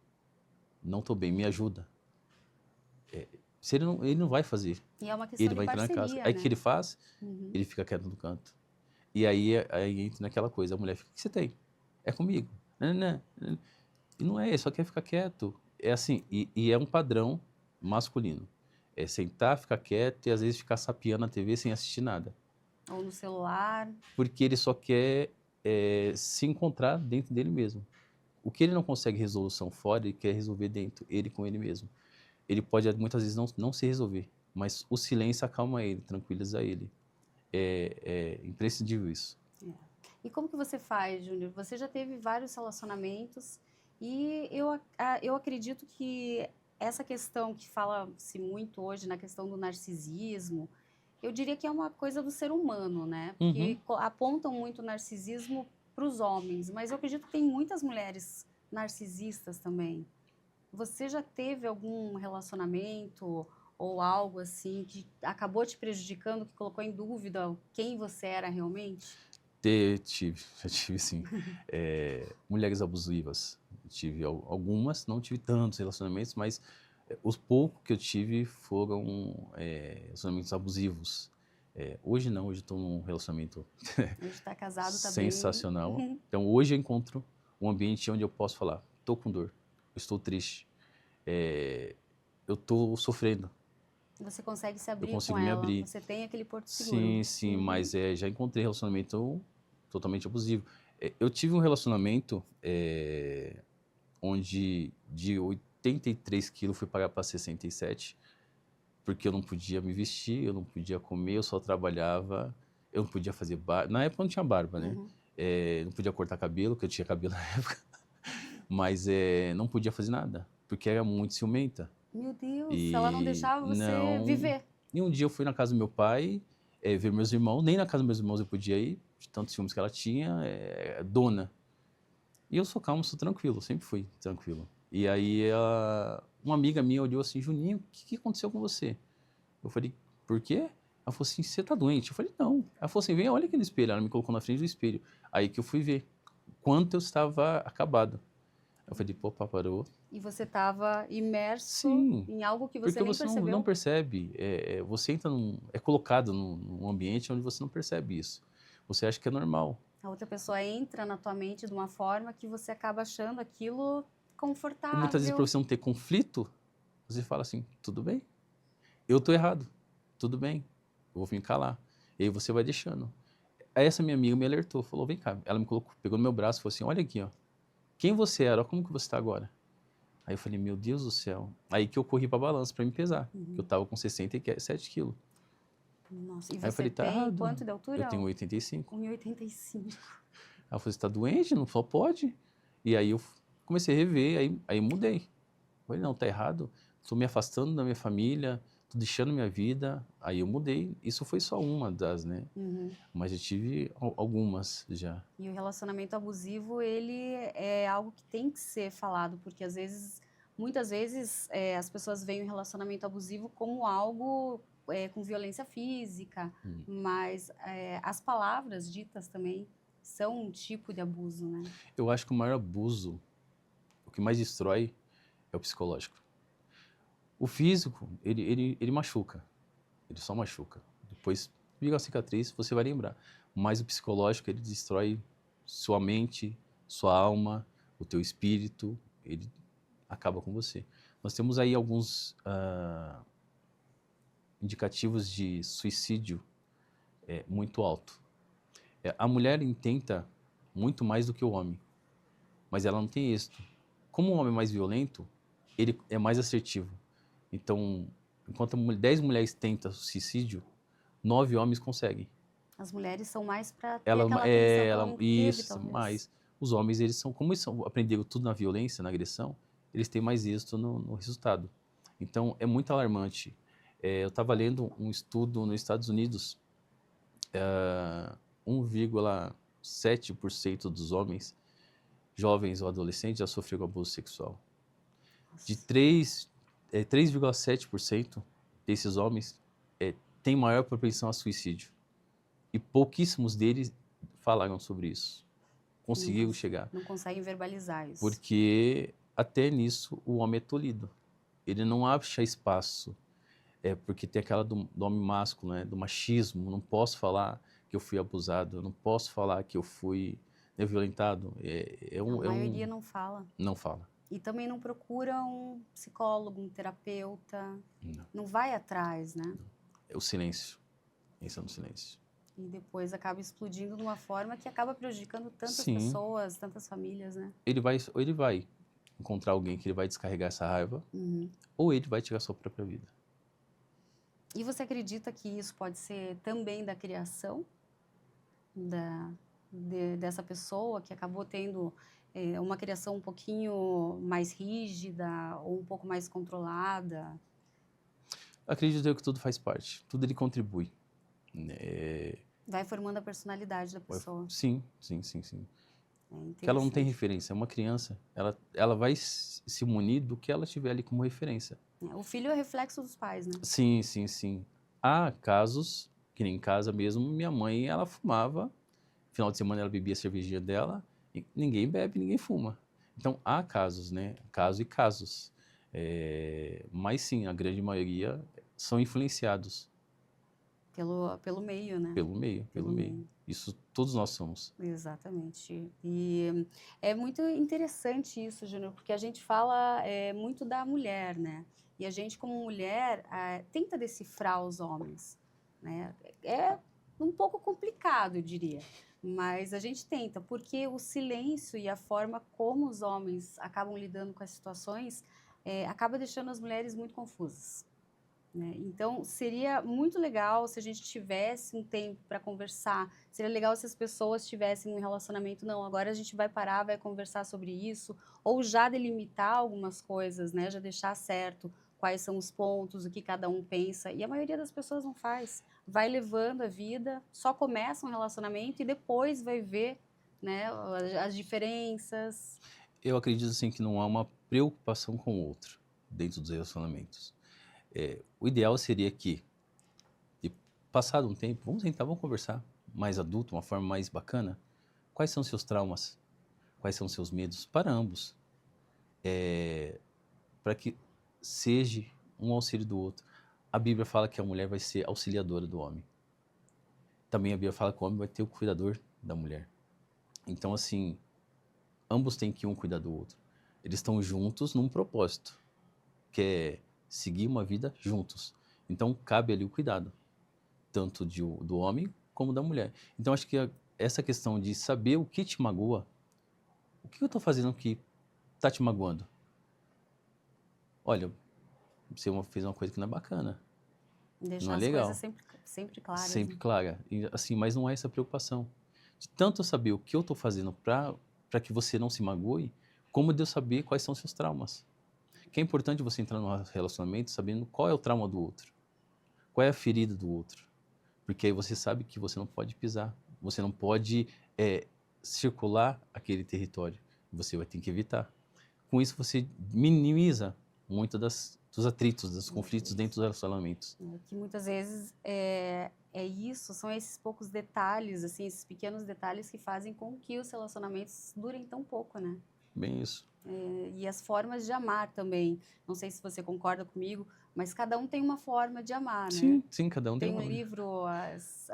não tô bem, me ajuda. Se ele não vai fazer. E é uma questão Ele de vai entrar na casa. parceria, Aí o né? que ele faz? Ele fica quieto no canto. E aí entra naquela coisa, a mulher fica, o que você tem? É comigo. Não. E não é, ele só quer ficar quieto. É assim, e é um padrão masculino. É sentar, ficar quieto e às vezes ficar sapeando a TV sem assistir nada. Ou no celular. Porque ele só quer se encontrar dentro dele mesmo. O que ele não consegue resolução fora, ele quer resolver dentro, ele com ele mesmo. Ele pode muitas vezes não se resolver, mas o silêncio acalma ele, tranquiliza ele. É imprescindível isso. E como que você faz, Júnior? Você já teve vários relacionamentos e eu acredito que essa questão que fala-se muito hoje na questão do narcisismo, eu diria que é uma coisa do ser humano, né? Porque apontam muito o narcisismo para os homens, mas eu acredito que tem muitas mulheres narcisistas também. Você já teve algum relacionamento ou algo assim que acabou te prejudicando, que colocou em dúvida quem você era realmente? Já tive sim. Mulheres abusivas. Tive algumas, não tive tantos relacionamentos, mas os poucos que eu tive foram relacionamentos abusivos. Hoje não, hoje estou num relacionamento Hoje está casado, está bem. sensacional. Então hoje eu encontro um ambiente onde eu posso falar, estou com dor, eu estou triste, eu estou sofrendo, Você consegue se eu abrir com consigo me ela, abrir. você tem aquele porto seguro. Sim, sim, mas já encontrei relacionamento totalmente abusivo. Eu tive um relacionamento onde de 83 quilos fui pagar para 67, porque eu não podia me vestir, eu não podia comer, eu só trabalhava, eu não podia fazer barba. Na época não tinha barba, né? Não podia cortar cabelo, porque eu tinha cabelo na época, mas não podia fazer nada, porque era muito ciumenta. Meu Deus, ela não E deixava você não. viver. E um dia eu fui na casa do meu pai, ver meus irmãos, nem na casa dos meus irmãos eu podia ir, de tantos ciúmes que ela tinha, dona. E eu sou calmo, sou tranquilo, sempre fui tranquilo. E aí uma amiga minha olhou assim, Juninho, o que aconteceu com você? Eu falei, por quê? Ela falou assim, você tá doente? Eu falei, não. Ela falou assim, vem, olha aqui no espelho. Ela me colocou na frente do espelho. Aí que eu fui ver quanto eu estava acabado. Eu falei, pô, parou. E você estava imerso Sim, em algo que você porque nem você não percebeu. percebe. Você entra colocado num ambiente onde você não percebe isso. Você acha que é normal. A outra pessoa entra na tua mente de uma forma que você acaba achando aquilo E muitas vezes, para confortável. você não ter conflito, você fala assim, tudo bem, eu tô errado, tudo bem, eu vou me calar. E aí você vai deixando. Aí essa minha amiga me alertou, falou, vem cá. Ela me colocou, pegou no meu braço e falou assim, olha aqui, ó. Quem você era, como que você está agora? Aí eu falei, meu Deus do céu. Aí que eu corri para a balança para me pesar. Eu tava com 67 quilos. Nossa, e Aí eu você falei, tá tem errado. quanto de Eu altura? tenho 85. 1,85. Ela falou, você tá doente? Não só pode. E aí eu comecei a rever, aí mudei. Eu falei, não, tá errado. Tô me afastando da minha família, tô deixando minha vida. Aí eu mudei. Isso foi só uma das, né? Mas eu tive algumas já. E o relacionamento abusivo, ele é algo que tem que ser falado, porque às vezes, muitas vezes, as pessoas veem o relacionamento abusivo como algo com violência física, mas as palavras ditas também são um tipo de abuso, né? Eu acho que o maior abuso, o que mais destrói, é o psicológico. O físico, ele machuca. Ele só machuca. Depois, fica a cicatriz, você vai lembrar. Mas o psicológico, ele destrói sua mente, sua alma, o teu espírito, ele acaba com você. Nós temos aí alguns indicativos de suicídio muito alto. A mulher tenta muito mais do que o homem, mas ela não tem êxito. Como o homem é mais violento, ele é mais assertivo. Então, enquanto 10 mulheres tentam suicídio, 9 homens conseguem. As mulheres são mais para ter aquela atenção que ela não teve, Isso, talvez. mas os homens, como eles aprenderam tudo na violência, na agressão, eles têm mais êxito no resultado. Então, é muito alarmante. Eu estava lendo um estudo nos Estados Unidos, 1,7% dos homens, jovens ou adolescentes, já sofreram abuso sexual. Nossa. De 3,7% desses homens têm maior propensão a suicídio. E pouquíssimos deles falaram sobre isso. Conseguiram chegar. Não conseguem verbalizar isso. Porque até nisso o homem é tolhido. Ele não acha espaço. Porque tem aquela do homem másculo, né? Do machismo. Não posso falar que eu fui abusado. Eu não posso falar que eu fui violentado. A maioria não fala. Não fala. E também não procura um psicólogo, um terapeuta. Não vai atrás, né? É o silêncio. Pensa no silêncio. E depois acaba explodindo de uma forma que acaba prejudicando tantas Sim. pessoas, tantas famílias, né? Ele vai encontrar alguém que ele vai descarregar essa raiva, ou ele vai tirar a sua própria vida. E você acredita que isso pode ser também da criação dessa pessoa que acabou tendo uma criação um pouquinho mais rígida ou um pouco mais controlada? Acredito eu que tudo faz parte, tudo ele contribui. Vai formando a personalidade da pessoa. Sim. Que ela não tem Interessante. referência. Uma criança, ela vai se munir do que ela tiver ali como referência. O filho é reflexo dos pais, né? Sim. Há casos, que nem em casa mesmo, minha mãe, ela fumava, final de semana ela bebia a cervejinha dela, e ninguém bebe, ninguém fuma. Então, há casos, né? Casos e casos. Mas sim, a grande maioria são influenciados Pelo meio, né? Pelo meio, pelo meio. Isso todos nós somos. Exatamente. E é muito interessante isso, Júnior, porque a gente fala muito da mulher, né? E a gente, como mulher, tenta decifrar os homens, né? É um pouco complicado, eu diria, mas a gente tenta, porque o silêncio e a forma como os homens acabam lidando com as situações acaba deixando as mulheres muito confusas. Né? Então, seria muito legal se a gente tivesse um tempo para conversar. Seria legal se as pessoas tivessem um relacionamento. Não, agora a gente vai parar, vai conversar sobre isso. Ou já delimitar algumas coisas, né? Já deixar certo quais são os pontos, o que cada um pensa. E a maioria das pessoas não faz. Vai levando a vida, só começa um relacionamento e depois vai ver, né, as diferenças. Eu acredito assim que não há uma preocupação com o outro dentro dos relacionamentos. O ideal seria que, de passado um tempo, vamos sentar, vamos conversar mais adulto, uma forma mais bacana. Quais são seus traumas? Quais são seus medos? Para ambos. Para que seja um auxílio do outro. A Bíblia fala que a mulher vai ser auxiliadora do homem. Também a Bíblia fala que o homem vai ter o cuidador da mulher. Então, assim, ambos têm que um cuidar do outro. Eles estão juntos num propósito, que é seguir uma vida juntos. Então, cabe ali o cuidado, tanto do homem como da mulher. Então, acho que essa questão de saber o que te magoa, o que eu estou fazendo que está te magoando? Olha, você fez uma coisa que não é bacana, não Deixar é as coisas legal, sempre claras, sempre né? clara. E, assim, mas não é essa preocupação. De tanto eu saber o que eu estou fazendo para que você não se magoe, como de eu saber quais são seus traumas. Que é importante você entrar num relacionamento sabendo qual é o trauma do outro, qual é a ferida do outro. Porque aí você sabe que você não pode pisar, você não pode circular aquele território. Você vai ter que evitar. Com isso, você minimiza muito dos atritos, dos conflitos dentro dos relacionamentos. Que muitas vezes é isso, são esses poucos detalhes, assim, esses pequenos detalhes que fazem com que os relacionamentos durem tão pouco, né? Bem isso. E as formas de amar também. Não sei se você concorda comigo, mas cada um tem uma forma de amar, né? Sim, sim, cada um tem Tem um uma. livro, as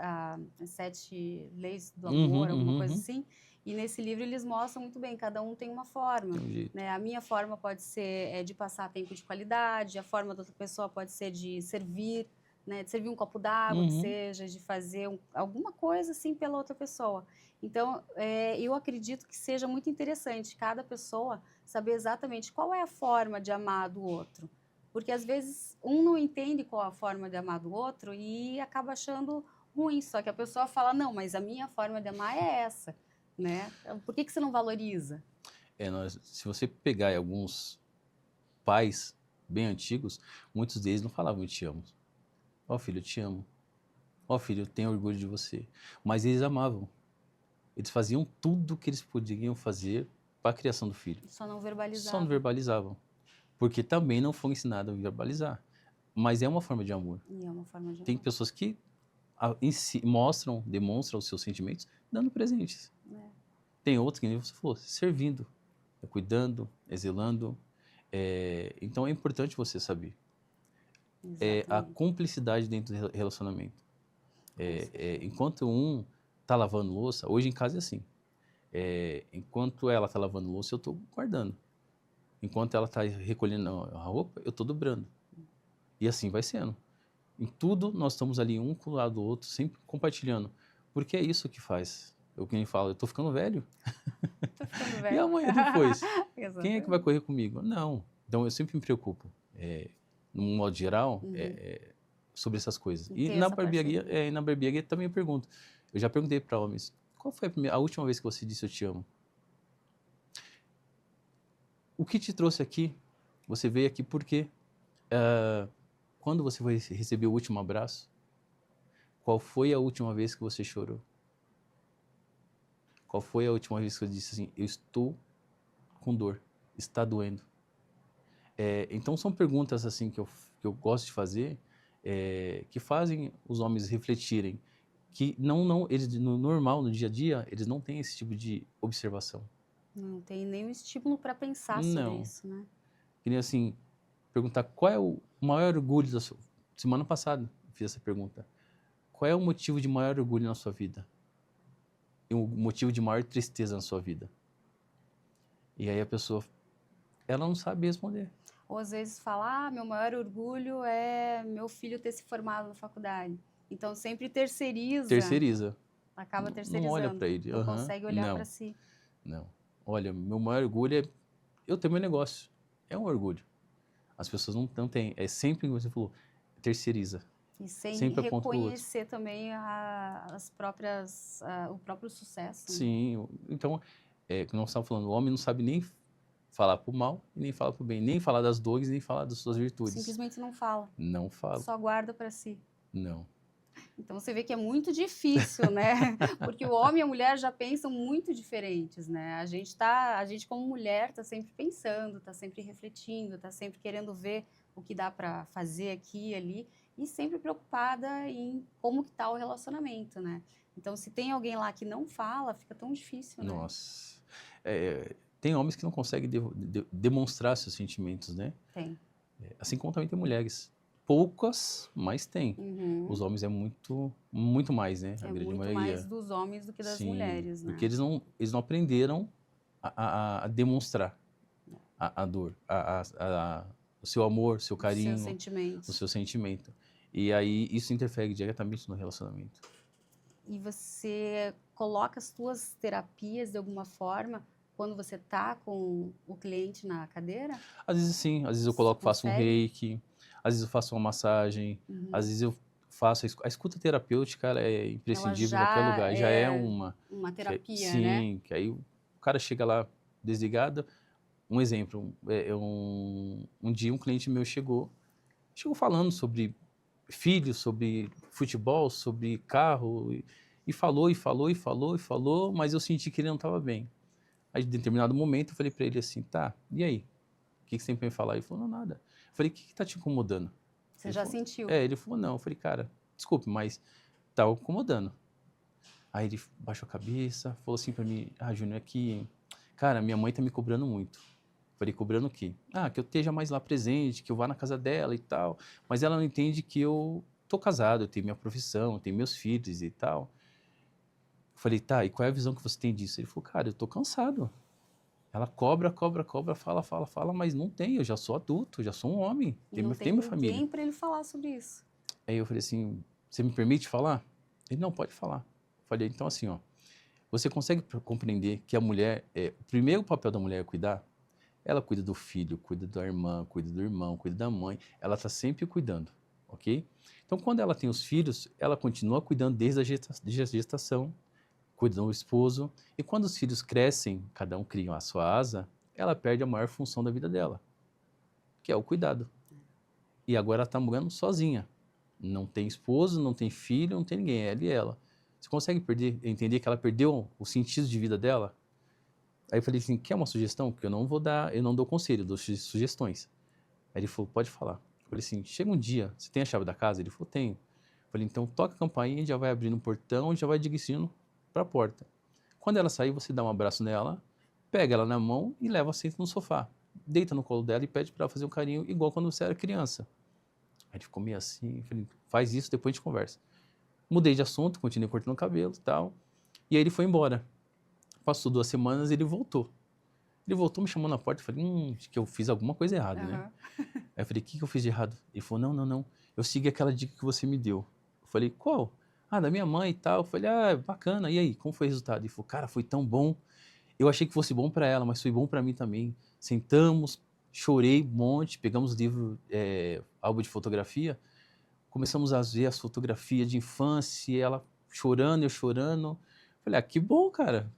7 Leis do Uhum, Amor, alguma uhum, coisa uhum. assim, e nesse livro eles mostram muito bem, cada um tem uma forma, Tem um jeito. né? A minha forma pode ser de passar tempo de qualidade, a forma da outra pessoa pode ser de servir, né? De servir um copo d'água, que Uhum. seja, de fazer alguma coisa assim pela outra pessoa. Então, eu acredito que seja muito interessante cada pessoa saber exatamente qual é a forma de amar do outro. Porque às vezes um não entende qual a forma de amar do outro e acaba achando ruim. Só que a pessoa fala, não, mas a minha forma de amar é essa, né? Por que você não valoriza? Se você pegar aí alguns pais bem antigos, muitos deles não falavam eu te amo. Ó filho, eu te amo. Ó filho, eu tenho orgulho de você. Mas eles amavam. Eles faziam tudo o que eles podiam fazer para a criação do filho. Só não Só não verbalizava. verbalizavam. Porque também não foi ensinado a verbalizar. Mas é uma forma de amor. E é uma forma de Tem amor. pessoas que demonstram os seus sentimentos dando presentes. É. Tem outros que nem você falou, servindo, cuidando, zelando. Então é importante você saber. A Exatamente. cumplicidade dentro do relacionamento. Enquanto um está lavando louça, hoje em casa é assim. Enquanto ela está lavando louça, eu estou guardando. Enquanto ela está recolhendo a roupa, eu estou dobrando. E assim vai sendo. Em tudo, nós estamos ali um com o lado do outro, sempre compartilhando. Porque é isso que faz. Eu quem fala, eu estou ficando velho. Tô ficando E velho. amanhã depois? Quem é que vai Exatamente. correr comigo? Não. Então eu sempre me preocupo, no modo geral, Uhum. sobre essas coisas. E E ter na essa barbearia, parceria. na barbearia também eu pergunto. Eu já perguntei para homens, qual foi a última vez que você disse eu te amo? O que te trouxe aqui? Você veio aqui por quê? Quando você foi receber o último abraço? Qual foi a última vez que você chorou? Qual foi a última vez que eu disse assim, eu estou com dor, está doendo? Então são perguntas assim que eu gosto de fazer, que fazem os homens refletirem, que eles no normal, no dia a dia, eles não têm esse tipo de observação. Não tem nenhum estímulo para pensar sobre Não. isso, né? Que nem assim, perguntar qual é o maior orgulho da sua... Semana passada eu fiz essa pergunta. qual é o motivo de maior orgulho na sua vida? E o motivo de maior tristeza na sua vida? E aí a pessoa, ela não sabe responder. Ou às vezes fala, meu maior orgulho é meu filho ter se formado na faculdade. Então sempre terceiriza. Terceiriza. Acaba Não terceirizando. olha para ele. Não consegue olhar para si. Não. Olha, meu maior orgulho é eu ter meu negócio. É um orgulho. As pessoas não têm. É sempre, como você falou, terceiriza. E sem sempre aponta pro outro. reconhecer também o próprio sucesso. Né? Sim. Então, como nós estávamos falando, o homem não sabe nem falar pro mal e nem falar pro bem. Nem falar das dores, nem falar das suas virtudes. Simplesmente não fala. Não fala. Só guarda para si. Não. Então você vê que é muito difícil, né? Porque o homem e a mulher já pensam muito diferentes, né? A gente como mulher está sempre pensando, está sempre refletindo, está sempre querendo ver o que dá para fazer aqui e ali e sempre preocupada em como que tá o relacionamento, né? Então se tem alguém lá que não fala, fica tão difícil, né? Nossa. Tem homens que não conseguem demonstrar seus sentimentos, né? Tem. Assim como também tem mulheres. Poucas, mas tem. Uhum. Os homens é muito mais, né? A grande muito maioria. mais dos homens do que das mulheres, né? Porque eles não aprenderam a demonstrar a dor, o seu amor, o seu carinho, o seu sentimento. E aí isso interfere diretamente no relacionamento. E você coloca as suas terapias de alguma forma quando você tá com o cliente na cadeira? Às vezes sim, às vezes eu faço um reiki, às vezes eu faço uma massagem, às vezes eu faço a escuta terapêutica, ela é imprescindível em qualquer lugar, já é uma terapia, né? né? Sim, que aí o cara chega lá desligado. Um exemplo, um dia um cliente meu chegou falando sobre filhos, sobre futebol, sobre carro, e falou, mas eu senti que ele não estava bem. Aí, em determinado momento, eu falei para ele assim, tá, e aí? O que você tem para me falar? Ele falou, não, nada. Eu falei, o que tá te incomodando? Você já sentiu? Ele falou, não. Eu falei, cara, desculpe, mas tá incomodando. Aí ele baixou a cabeça, falou assim para mim, Júnior, é que, cara, minha mãe tá me cobrando muito. Eu falei, cobrando o quê? Que eu esteja mais lá presente, que eu vá na casa dela e tal. Mas ela não entende que eu tô casado, eu tenho minha profissão, eu tenho meus filhos e tal. Eu falei, tá, e qual é a visão que você tem disso? Ele falou, cara, eu tô cansado. Ela cobra, fala, mas não tem, eu já sou adulto, eu já sou um homem, tenho minha família. Não tem ninguém para ele falar sobre isso. Aí eu falei assim, você me permite falar? Ele, não, pode falar. Eu falei, então assim, ó, você consegue compreender que a mulher, o primeiro papel da mulher é cuidar? Ela cuida do filho, cuida da irmã, cuida do irmão, cuida da mãe, ela está sempre cuidando, ok? Então, quando ela tem os filhos, ela continua cuidando desde a gestação, cuida do esposo, e quando os filhos crescem, cada um cria a sua asa, ela perde a maior função da vida dela, que é o cuidado. E agora ela está morando sozinha. Não tem esposo, não tem filho, não tem ninguém, ela e ela. Você consegue entender que ela perdeu o sentido de vida dela? Aí eu falei assim, quer uma sugestão? Porque eu não dou conselho, eu dou sugestões. Aí ele falou, pode falar. Eu falei assim, chega um dia, você tem a chave da casa? Ele falou, tenho. Eu falei, então toca a campainha, já vai abrindo o portão, já vai dirigindo para a porta. Quando ela sair, você dá um abraço nela, pega ela na mão e leva, senta no sofá. Deita no colo dela e pede para ela fazer um carinho igual quando você era criança. Aí ele ficou meio assim, eu falei, faz isso, depois a gente conversa. Mudei de assunto, continuei cortando o cabelo e tal. E aí ele foi embora. Passou 2 semanas e ele voltou. Ele voltou, me chamou na porta, eu falei, acho que eu fiz alguma coisa errada, né? Aí eu falei, o que eu fiz de errado? Ele falou, não, eu segui aquela dica que você me deu. Eu falei, qual? Da minha mãe e tal. Eu falei, bacana, e aí, como foi o resultado? Ele falou, cara, foi tão bom. Eu achei que fosse bom para ela, mas foi bom para mim também. Sentamos, chorei um monte, pegamos o livro, álbum de fotografia, começamos a ver as fotografias de infância, ela chorando, eu chorando. Falei, que bom, cara.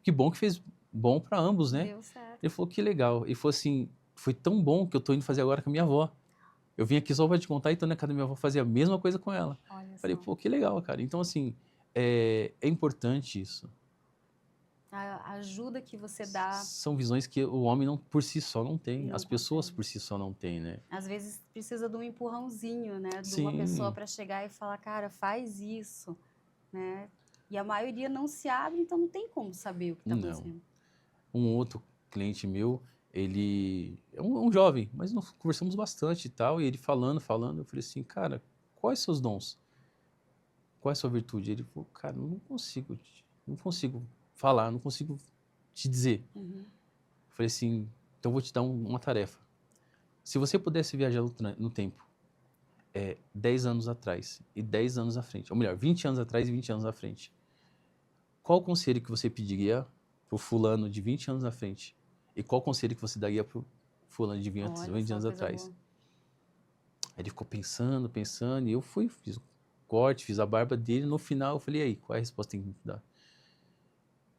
Que bom que fez bom para ambos, né? Deu certo. Ele falou, que legal. E falou assim, foi tão bom que eu tô indo fazer agora com a minha avó. Eu vim aqui só para te contar e tô na casa da minha avó fazer a mesma coisa com ela. Olha Falei, só. pô, que legal, cara. Então, assim, é importante isso. A ajuda que você dá. São visões que o homem por si só não tem. Não As pessoas consegue. por si só não têm, né? Às vezes precisa de um empurrãozinho, né? De Sim. uma pessoa para chegar e falar, cara, faz isso, né? E a maioria não se abre, então não tem como saber o que está acontecendo. Um outro cliente meu, ele é um jovem, mas nós conversamos bastante e tal, e ele falando, eu falei assim, cara, quais seus dons? qual é a sua virtude? Ele falou, cara, não consigo falar, não consigo te dizer. Uhum. Eu falei assim, então eu vou te dar uma tarefa. Se você pudesse viajar no tempo, 10 anos atrás e 10 anos à frente, ou melhor, 20 anos atrás e 20 anos à frente, qual conselho que você pediria pro fulano de 20 anos à frente? E qual conselho que você daria pro fulano de 20 Olha só, anos coisa atrás? boa. Aí ele ficou pensando, e eu fiz o corte, fiz a barba dele, no final eu falei, e aí, qual é a resposta que tem que dar?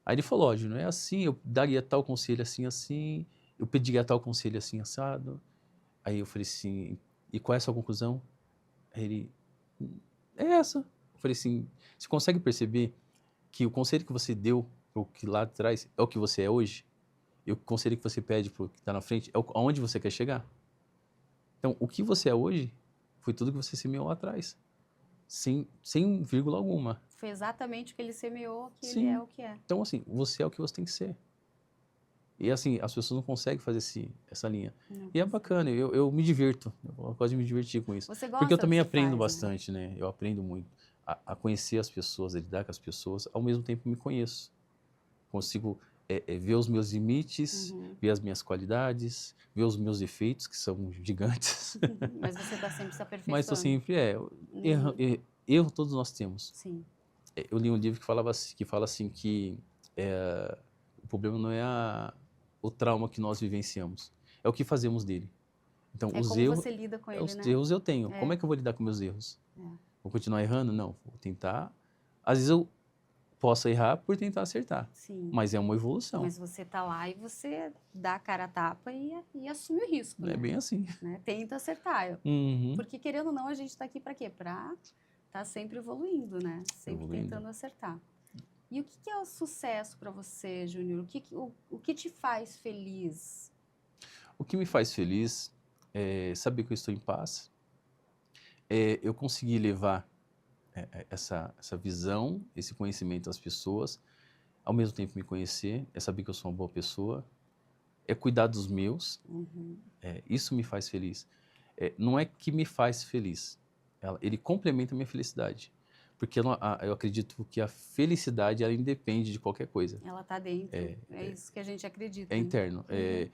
Aí ele falou, ó, Júnior, é assim, eu daria tal conselho assim, assim, eu pediria tal conselho assim, assado. Aí eu falei assim, e qual é a sua conclusão? Aí ele, é essa. Eu falei assim, você consegue perceber que o conselho que você deu pro que lá atrás é o que você é hoje? E o conselho que você pede pro que está na frente é aonde você quer chegar? Então, o que você é hoje foi tudo que você semeou lá atrás. Sem vírgula alguma. Foi exatamente o que ele semeou, que ele é Sim. o que é. Então, assim, você é o que você tem que ser. E, assim, as pessoas não conseguem fazer essa linha. Não E é consigo. bacana, eu me divirto. Eu gosto de me divertir com isso. Você Porque eu gosta do também que aprendo faz, né? bastante, né? Eu aprendo muito a conhecer as pessoas, a lidar com as pessoas. Ao mesmo tempo, me conheço. Consigo ver os meus limites, Uhum. ver as minhas qualidades, ver os meus defeitos, que são gigantes. Mas você está sempre se Mas estou aperfeiçoando. sempre, Uhum. erro todos nós temos. Sim. Eu li um livro que fala assim que o problema não é o trauma que nós vivenciamos, é o que fazemos dele. Então, É como você lida com ele, os né? erros eu tenho. É. Como é que eu vou lidar com meus erros? É. Vou continuar errando? Não, vou tentar. Às vezes eu posso errar por tentar acertar, Sim. mas é uma evolução. Mas você tá lá e você dá a cara a tapa e assume o risco, Não é né? bem assim. Né? Tenta acertar. Uhum. Porque, querendo ou não, a gente está aqui para quê? Para estar sempre evoluindo, né? Sempre Evoluindo. tentando acertar. E o que é o sucesso para você, Júnior? O que te faz feliz? O que me faz feliz é saber que eu estou em paz, eu conseguir levar essa visão, esse conhecimento às pessoas, ao mesmo tempo me conhecer, é saber que eu sou uma boa pessoa, é cuidar dos meus, Uhum. isso me faz feliz. Não é que me faz feliz, ele complementa a minha felicidade. Porque eu acredito que a felicidade, ela independe de qualquer coisa. Ela está dentro. É isso que a gente acredita. É né? interno. Uhum.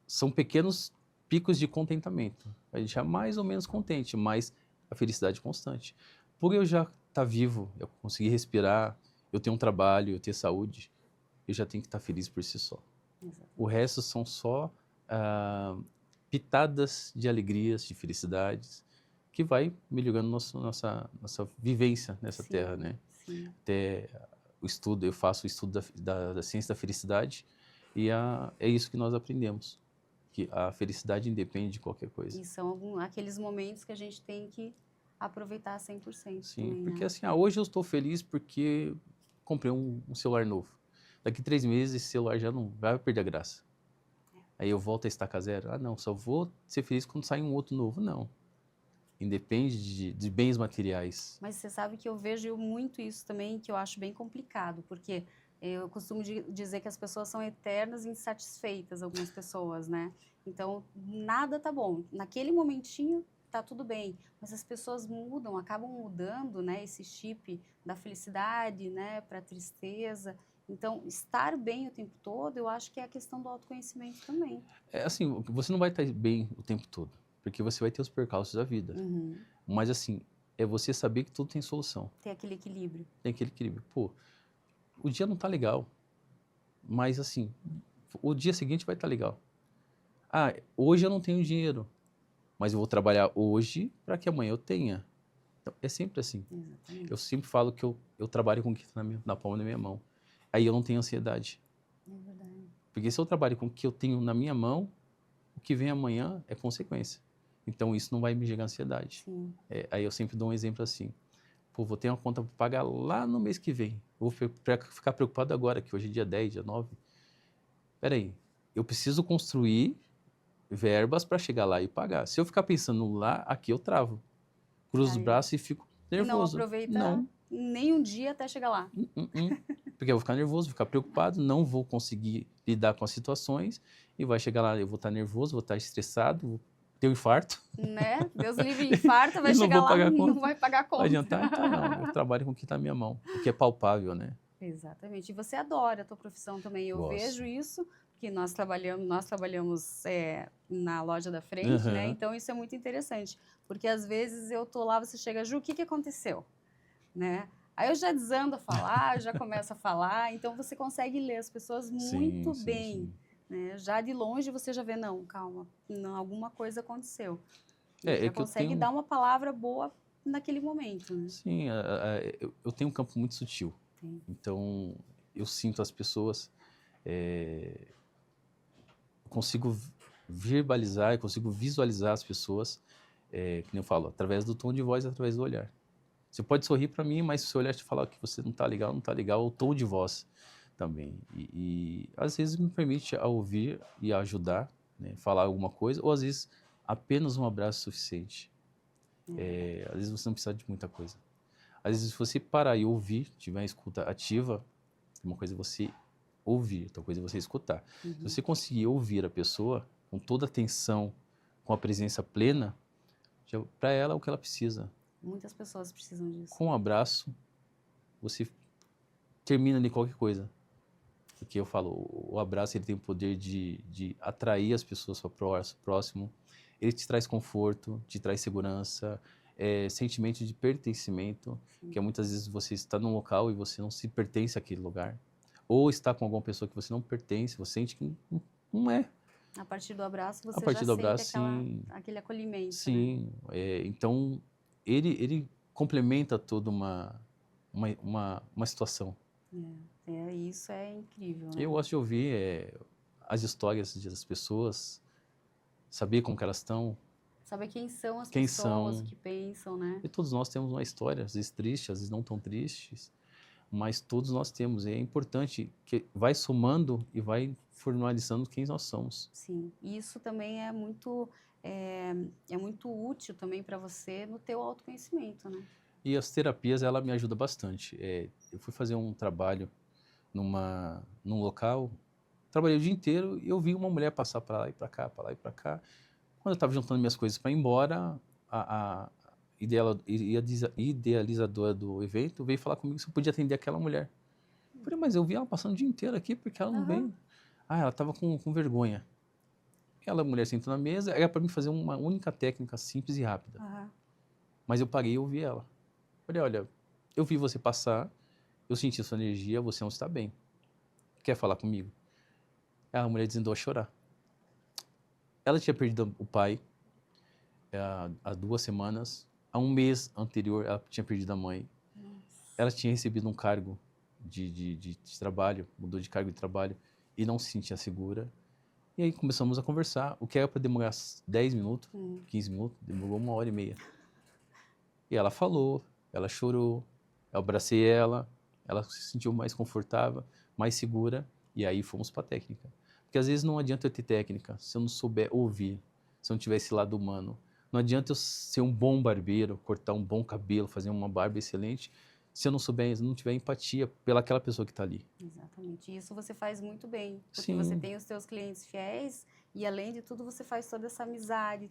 São pequenos picos de contentamento. A gente é mais ou menos contente, mas a felicidade é constante. Por eu já estar vivo, eu conseguir respirar, eu ter um trabalho, eu ter saúde, eu já tenho que estar feliz por si só. Exato. O resto são só pitadas de alegrias, de felicidades, que vai melhorando nossa vivência nessa Sim, terra, né? sim. Até o estudo, eu faço o estudo da ciência da felicidade e é isso que nós aprendemos, que a felicidade independe de qualquer coisa. E são aqueles momentos que a gente tem que aproveitar 100% Sim, também, porque né? assim, hoje eu estou feliz porque comprei um celular novo. Daqui 3 meses esse celular já não vai perder a graça. Aí eu volto a estaca zero. Ah, não, só vou ser feliz quando sair um outro novo. Não. Independe de bens materiais. Mas você sabe que eu vejo muito isso também, que eu acho bem complicado, porque eu costumo dizer que as pessoas são eternas insatisfeitas, algumas pessoas, né? Então, nada tá bom. Naquele momentinho, tá tudo bem. Mas as pessoas mudam, acabam mudando, né? Esse chip da felicidade, né? Para tristeza. Então, estar bem o tempo todo, eu acho que é a questão do autoconhecimento também. Assim, você não vai estar bem o tempo todo, porque você vai ter os percalços da vida. Uhum. Mas assim, é você saber que tudo tem solução. Ter aquele equilíbrio. Tem aquele equilíbrio. Pô, o dia não tá legal, mas assim, o dia seguinte vai estar legal. Ah, hoje eu não tenho dinheiro, mas eu vou trabalhar hoje para que amanhã eu tenha. Então, é sempre assim. Exatamente. Eu sempre falo que eu trabalho com o que está na palma da minha mão. Aí eu não tenho ansiedade. É verdade. Porque se eu trabalho com o que eu tenho na minha mão, o que vem amanhã é consequência. Então isso não vai me gerar ansiedade. Sim. Aí eu sempre dou um exemplo assim. Pô, vou ter uma conta para pagar lá no mês que vem. Eu vou ficar preocupado agora, que hoje é dia 10, dia 9. Peraí, eu preciso construir verbas para chegar lá e pagar. Se eu ficar pensando lá, aqui eu travo. Cruzo os Aí. braços e fico nervoso. E não aproveita Não. nem um dia até chegar lá. Porque eu vou ficar nervoso, vou ficar preocupado, não vou conseguir lidar com as situações e vai chegar lá, eu vou estar nervoso, vou estar estressado, ter um infarto. Né? Deus livre, infarto, vai E não chegar vou lá, pagar a conta. não vai pagar a Não conta. adiantar, então não. Eu trabalho com o que está na minha mão, o que é palpável, né? Exatamente. E você adora a tua profissão também. Eu Gosto. vejo isso, porque nós trabalhamos na loja da frente, né? Aham. Então isso é muito interessante, porque às vezes eu tô lá, você chega, Ju, o que que aconteceu? Né? Aí eu já desando a falar, já começo a falar, então você consegue ler as pessoas Sim, muito sim, bem, sim. né? Já de longe você já vê, não, calma, não, alguma coisa aconteceu. Né? É Já que eu consegue tenho, dar uma palavra boa naquele momento, né? sim, eu tenho um campo muito sutil. Tem. Então, eu sinto as pessoas, é, eu consigo verbalizar, eu consigo visualizar as pessoas, que nem eu falo, através do tom de voz, através do olhar. Você pode sorrir para mim, mas se o seu olhar te falar que você não tá legal, o tom de voz também. E às vezes me permite a ouvir e a ajudar, né, falar alguma coisa, ou às vezes apenas um abraço é suficiente. Às vezes você não precisa de muita coisa. Às vezes se você parar e ouvir, tiver uma escuta ativa, uma coisa é você ouvir, outra coisa é você escutar. Se Uhum. você conseguir ouvir a pessoa com toda a atenção, com a presença plena, para ela é o que ela precisa. Muitas pessoas precisam disso. Com um abraço, você termina ali qualquer coisa. Porque eu falo, o abraço ele tem o poder de atrair as pessoas para próximo. Ele te traz conforto, te traz segurança, sentimento de pertencimento, que é muitas vezes você está num local e você não se pertence àquele lugar. Ou está com alguma pessoa que você não pertence, você sente que não é. A partir do abraço, A você já partir do sente abraço, sim, aquele acolhimento, né? sim. Então, ele complementa toda uma situação. Isso é incrível, Eu né? gosto de ouvir as histórias das pessoas, saber como que elas estão, Saber quem são as quem pessoas, o são. que pensam, né? E todos nós temos uma história, às vezes triste, às vezes não tão tristes, mas todos nós temos. E é importante que vai somando e vai formalizando quem nós somos. Sim. E isso também é, é muito útil também para você no teu autoconhecimento, né? E as terapias, ela me ajuda bastante. Eu fui fazer um trabalho num local, trabalhei o dia inteiro e eu vi uma mulher passar para lá e para cá, para lá e para cá. Quando eu estava juntando minhas coisas para ir embora, a idealizadora do evento veio falar comigo se eu podia atender aquela mulher. Eu falei, mas eu vi ela passando o dia inteiro aqui, porque ela não Aham, veio? Ah, ela estava com vergonha. Aquela mulher sentou na mesa, era para mim fazer uma única técnica simples e rápida. aham. Mas eu parei e ouvi ela. Falei, olha, eu vi você passar, eu senti sua energia, você não está bem. Quer falar comigo? A mulher desandou a chorar. Ela tinha perdido o pai há 2 semanas. Há um mês anterior, ela tinha perdido a mãe. Ela tinha recebido um cargo de trabalho, mudou de cargo de trabalho e não se sentia segura. E aí começamos a conversar. O que era para demorar 10 minutos, 15 minutos, demorou 1h30. E ela falou, ela chorou, eu abracei ela se sentiu mais confortável, mais segura, e aí fomos para a técnica. Porque às vezes não adianta eu ter técnica se eu não souber ouvir, se eu não tiver esse lado humano. Não adianta eu ser um bom barbeiro, cortar um bom cabelo, fazer uma barba excelente, se eu não souber, se eu não tiver empatia pelaquela pessoa que está ali. Exatamente. E isso você faz muito bem, porque você Sim, tem os teus clientes fiéis e, além de tudo, você faz toda essa amizade,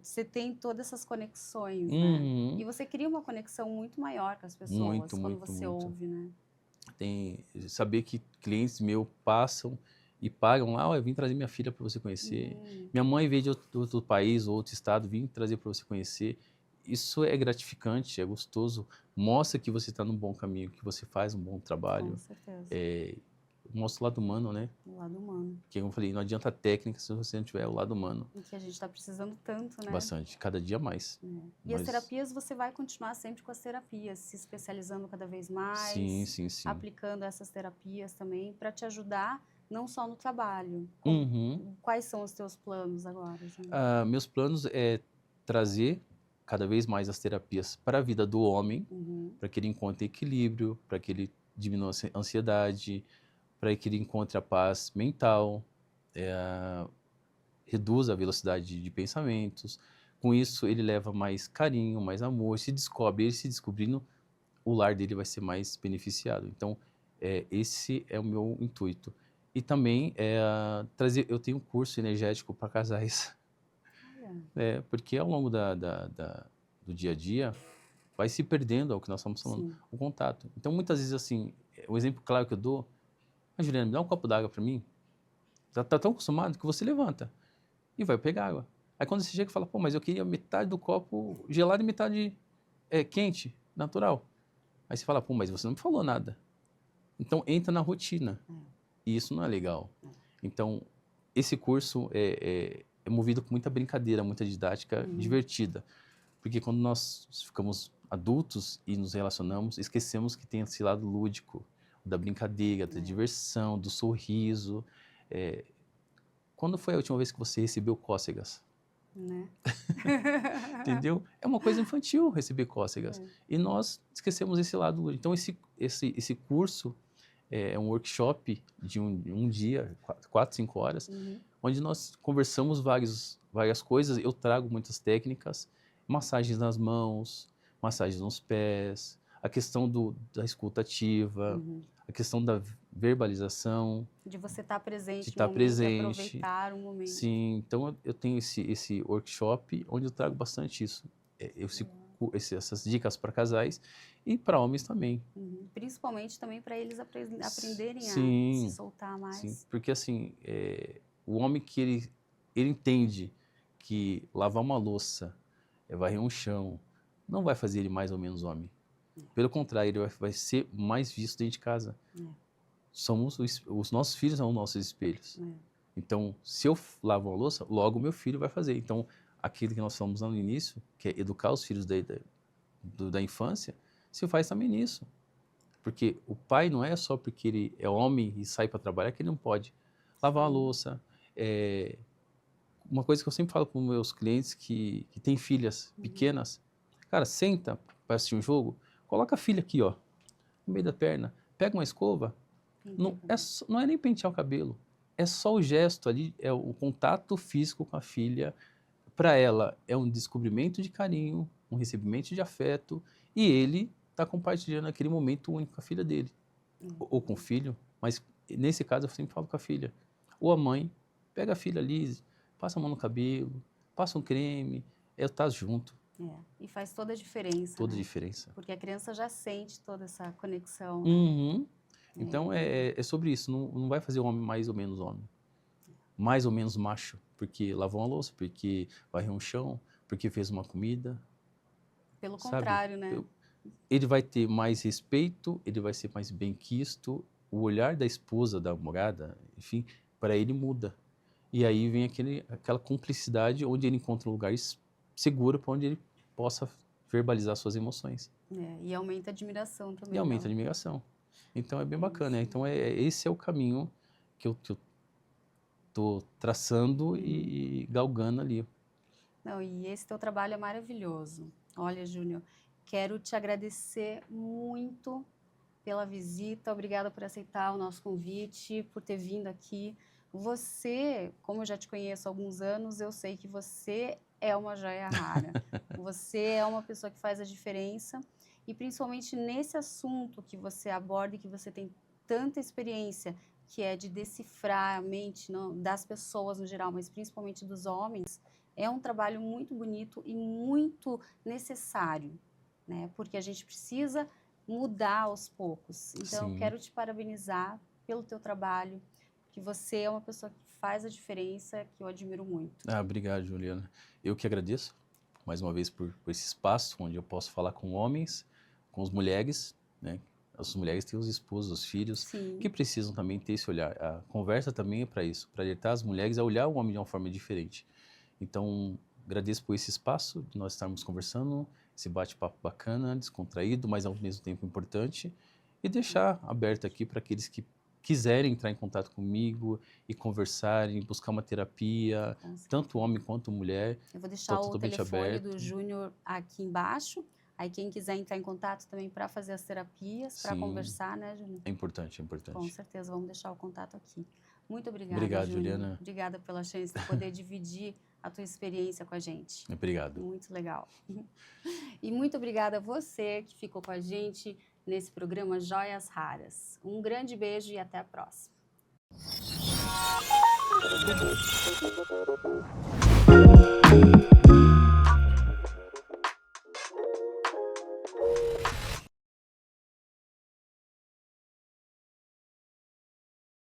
você tem todas essas conexões, né? E uhum. você cria uma conexão muito maior com as pessoas Muito, quando muito, você muito. ouve, né? Tem saber que clientes meus passam e pagam lá, eu vim trazer minha filha para você conhecer. Hum, Minha mãe veio de outro país ou outro estado, vim trazer para você conhecer. Isso é gratificante, é gostoso. Mostra que você está no bom caminho, que você faz um bom com trabalho. certeza. Mostra o lado humano, né? O lado humano. Que eu falei, não adianta a técnica se você não tiver o lado humano. E que a gente está precisando tanto, né? Bastante, cada dia mais. E as Mas terapias, você vai continuar sempre com as terapias, se especializando cada vez sim, mais, sim, sim. aplicando essas terapias também para te ajudar, não só no trabalho. Uhum. Quais são os teus planos agora, João? Meus planos é trazer cada vez mais as terapias para a vida do homem, Uhum. para que ele encontre equilíbrio, para que ele diminua a ansiedade, para que ele encontre a paz mental, reduza a velocidade de pensamentos. Com isso, ele leva mais carinho, mais amor, se descobre, ele se descobrindo, o lar dele vai ser mais beneficiado. Então, esse é o meu intuito. E também trazer, eu tenho um curso energético para casais, Olha, porque ao longo do dia a dia vai se perdendo, é o que nós estamos falando, sim. o contato. Então, muitas vezes, assim, o exemplo claro que eu dou, Juliana, me dá um copo d'água para mim. Tá tão acostumado que você levanta e vai pegar água. Aí quando você chega e fala, pô, mas eu queria metade do copo gelado e metade quente, natural. Aí você fala, pô, mas você não me falou nada. Então entra na rotina. E isso não é legal. Então, esse curso é movido com muita brincadeira, muita didática divertida. Porque quando nós ficamos adultos e nos relacionamos, esquecemos que tem esse lado lúdico, da brincadeira, da diversão, do sorriso. É, Quando foi a última vez que você recebeu cócegas? Né? Entendeu? É uma coisa infantil receber cócegas. E nós esquecemos esse lado lúdico. Então, esse curso é um workshop de um dia, 4, 5 horas, onde nós conversamos várias coisas. Eu trago muitas técnicas, massagens nas mãos, massagens nos pés, a questão da escuta ativa, a questão da verbalização, De você estar de presente no estar momento e presente. aproveitar o momento. Sim, então eu tenho esse workshop onde eu trago bastante isso. Essas dicas para casais e para homens também. Principalmente também para eles aprenderem a se Sim, soltar sim, mais. porque assim, o homem que ele entende que lavar uma louça, varrer um chão, não vai fazer ele mais ou menos homem. Pelo contrário, ele vai ser mais visto dentro de casa. Os nossos filhos são os nossos espelhos. Então, se eu lavo uma louça, logo meu filho vai fazer. Então, aquilo que nós falamos lá no início, que é educar os filhos da infância, se faz também nisso. Porque o pai não é só porque ele é homem e sai para trabalhar que ele não pode lavar a louça. Uma coisa que eu sempre falo com meus clientes que têm filhas pequenas, cara, senta para assistir um jogo, coloca a filha aqui, ó, no meio da perna, pega uma escova, não é nem pentear o cabelo, é só o gesto ali, é o contato físico com a filha. Para ela é um descobrimento de carinho, um recebimento de afeto, e ele está compartilhando aquele momento único com a filha dele, ou com o filho, mas nesse caso eu sempre falo com a filha. Ou a mãe, pega a filha ali, passa a mão no cabelo, passa um creme, tá junto. E faz toda a diferença, Toda a né? diferença. Porque a criança já sente toda essa conexão, né? Uhum. Então é sobre isso, não vai fazer o homem mais ou menos homem. Mais ou menos macho, porque lavou uma louça, porque varreu um chão, porque fez uma comida. Pelo Sabe? contrário, né? Ele vai ter mais respeito, ele vai ser mais bem-quisto, o olhar da esposa, da namorada, enfim, para ele muda. E aí vem aquela cumplicidade onde ele encontra um lugar seguro para onde ele possa verbalizar suas emoções. E aumenta a admiração também. E aumenta a admiração. Então é bem bacana. Isso. Então esse é o caminho que eu tô traçando e galgando ali. Não, e esse teu trabalho é maravilhoso. Olha, Júnior, quero te agradecer muito pela visita. Obrigada por aceitar o nosso convite, por ter vindo aqui. Você, como eu já te conheço há alguns anos, eu sei que você é uma joia rara. Você é uma pessoa que faz a diferença e principalmente nesse assunto que você aborda e que você tem tanta experiência, que é de decifrar a mente das pessoas no geral, mas principalmente dos homens, é um trabalho muito bonito e muito necessário, né? Porque a gente precisa mudar aos poucos. Então, eu Sim. quero te parabenizar pelo teu trabalho, que você é uma pessoa que faz a diferença, que eu admiro muito. Obrigado, Juliana. Eu que agradeço, mais uma vez, por esse espaço onde eu posso falar com homens, com as mulheres, né? As mulheres têm os esposos, os filhos, Sim. que precisam também ter esse olhar. A conversa também é para isso, para alertar as mulheres a olhar o homem de uma forma diferente. Então, agradeço por esse espaço, de nós estarmos conversando, esse bate-papo bacana, descontraído, mas ao mesmo tempo importante, e deixar aberto aqui para aqueles que quiserem entrar em contato comigo e conversarem, buscar uma terapia, tanto homem quanto mulher. Eu vou deixar o totalmente telefone aberto. do Júnior aqui embaixo. Aí quem quiser entrar em contato também para fazer as terapias, para Sim. conversar, né, Júnior? É importante, é importante. Com certeza, vamos deixar o contato aqui. Muito obrigada, Obrigado, Júnior. Juliana. Obrigada pela chance de poder dividir a tua experiência com a gente. Obrigado. Muito legal. E muito obrigada a você que ficou com a gente nesse programa Joias Raras. Um grande beijo e até a próxima.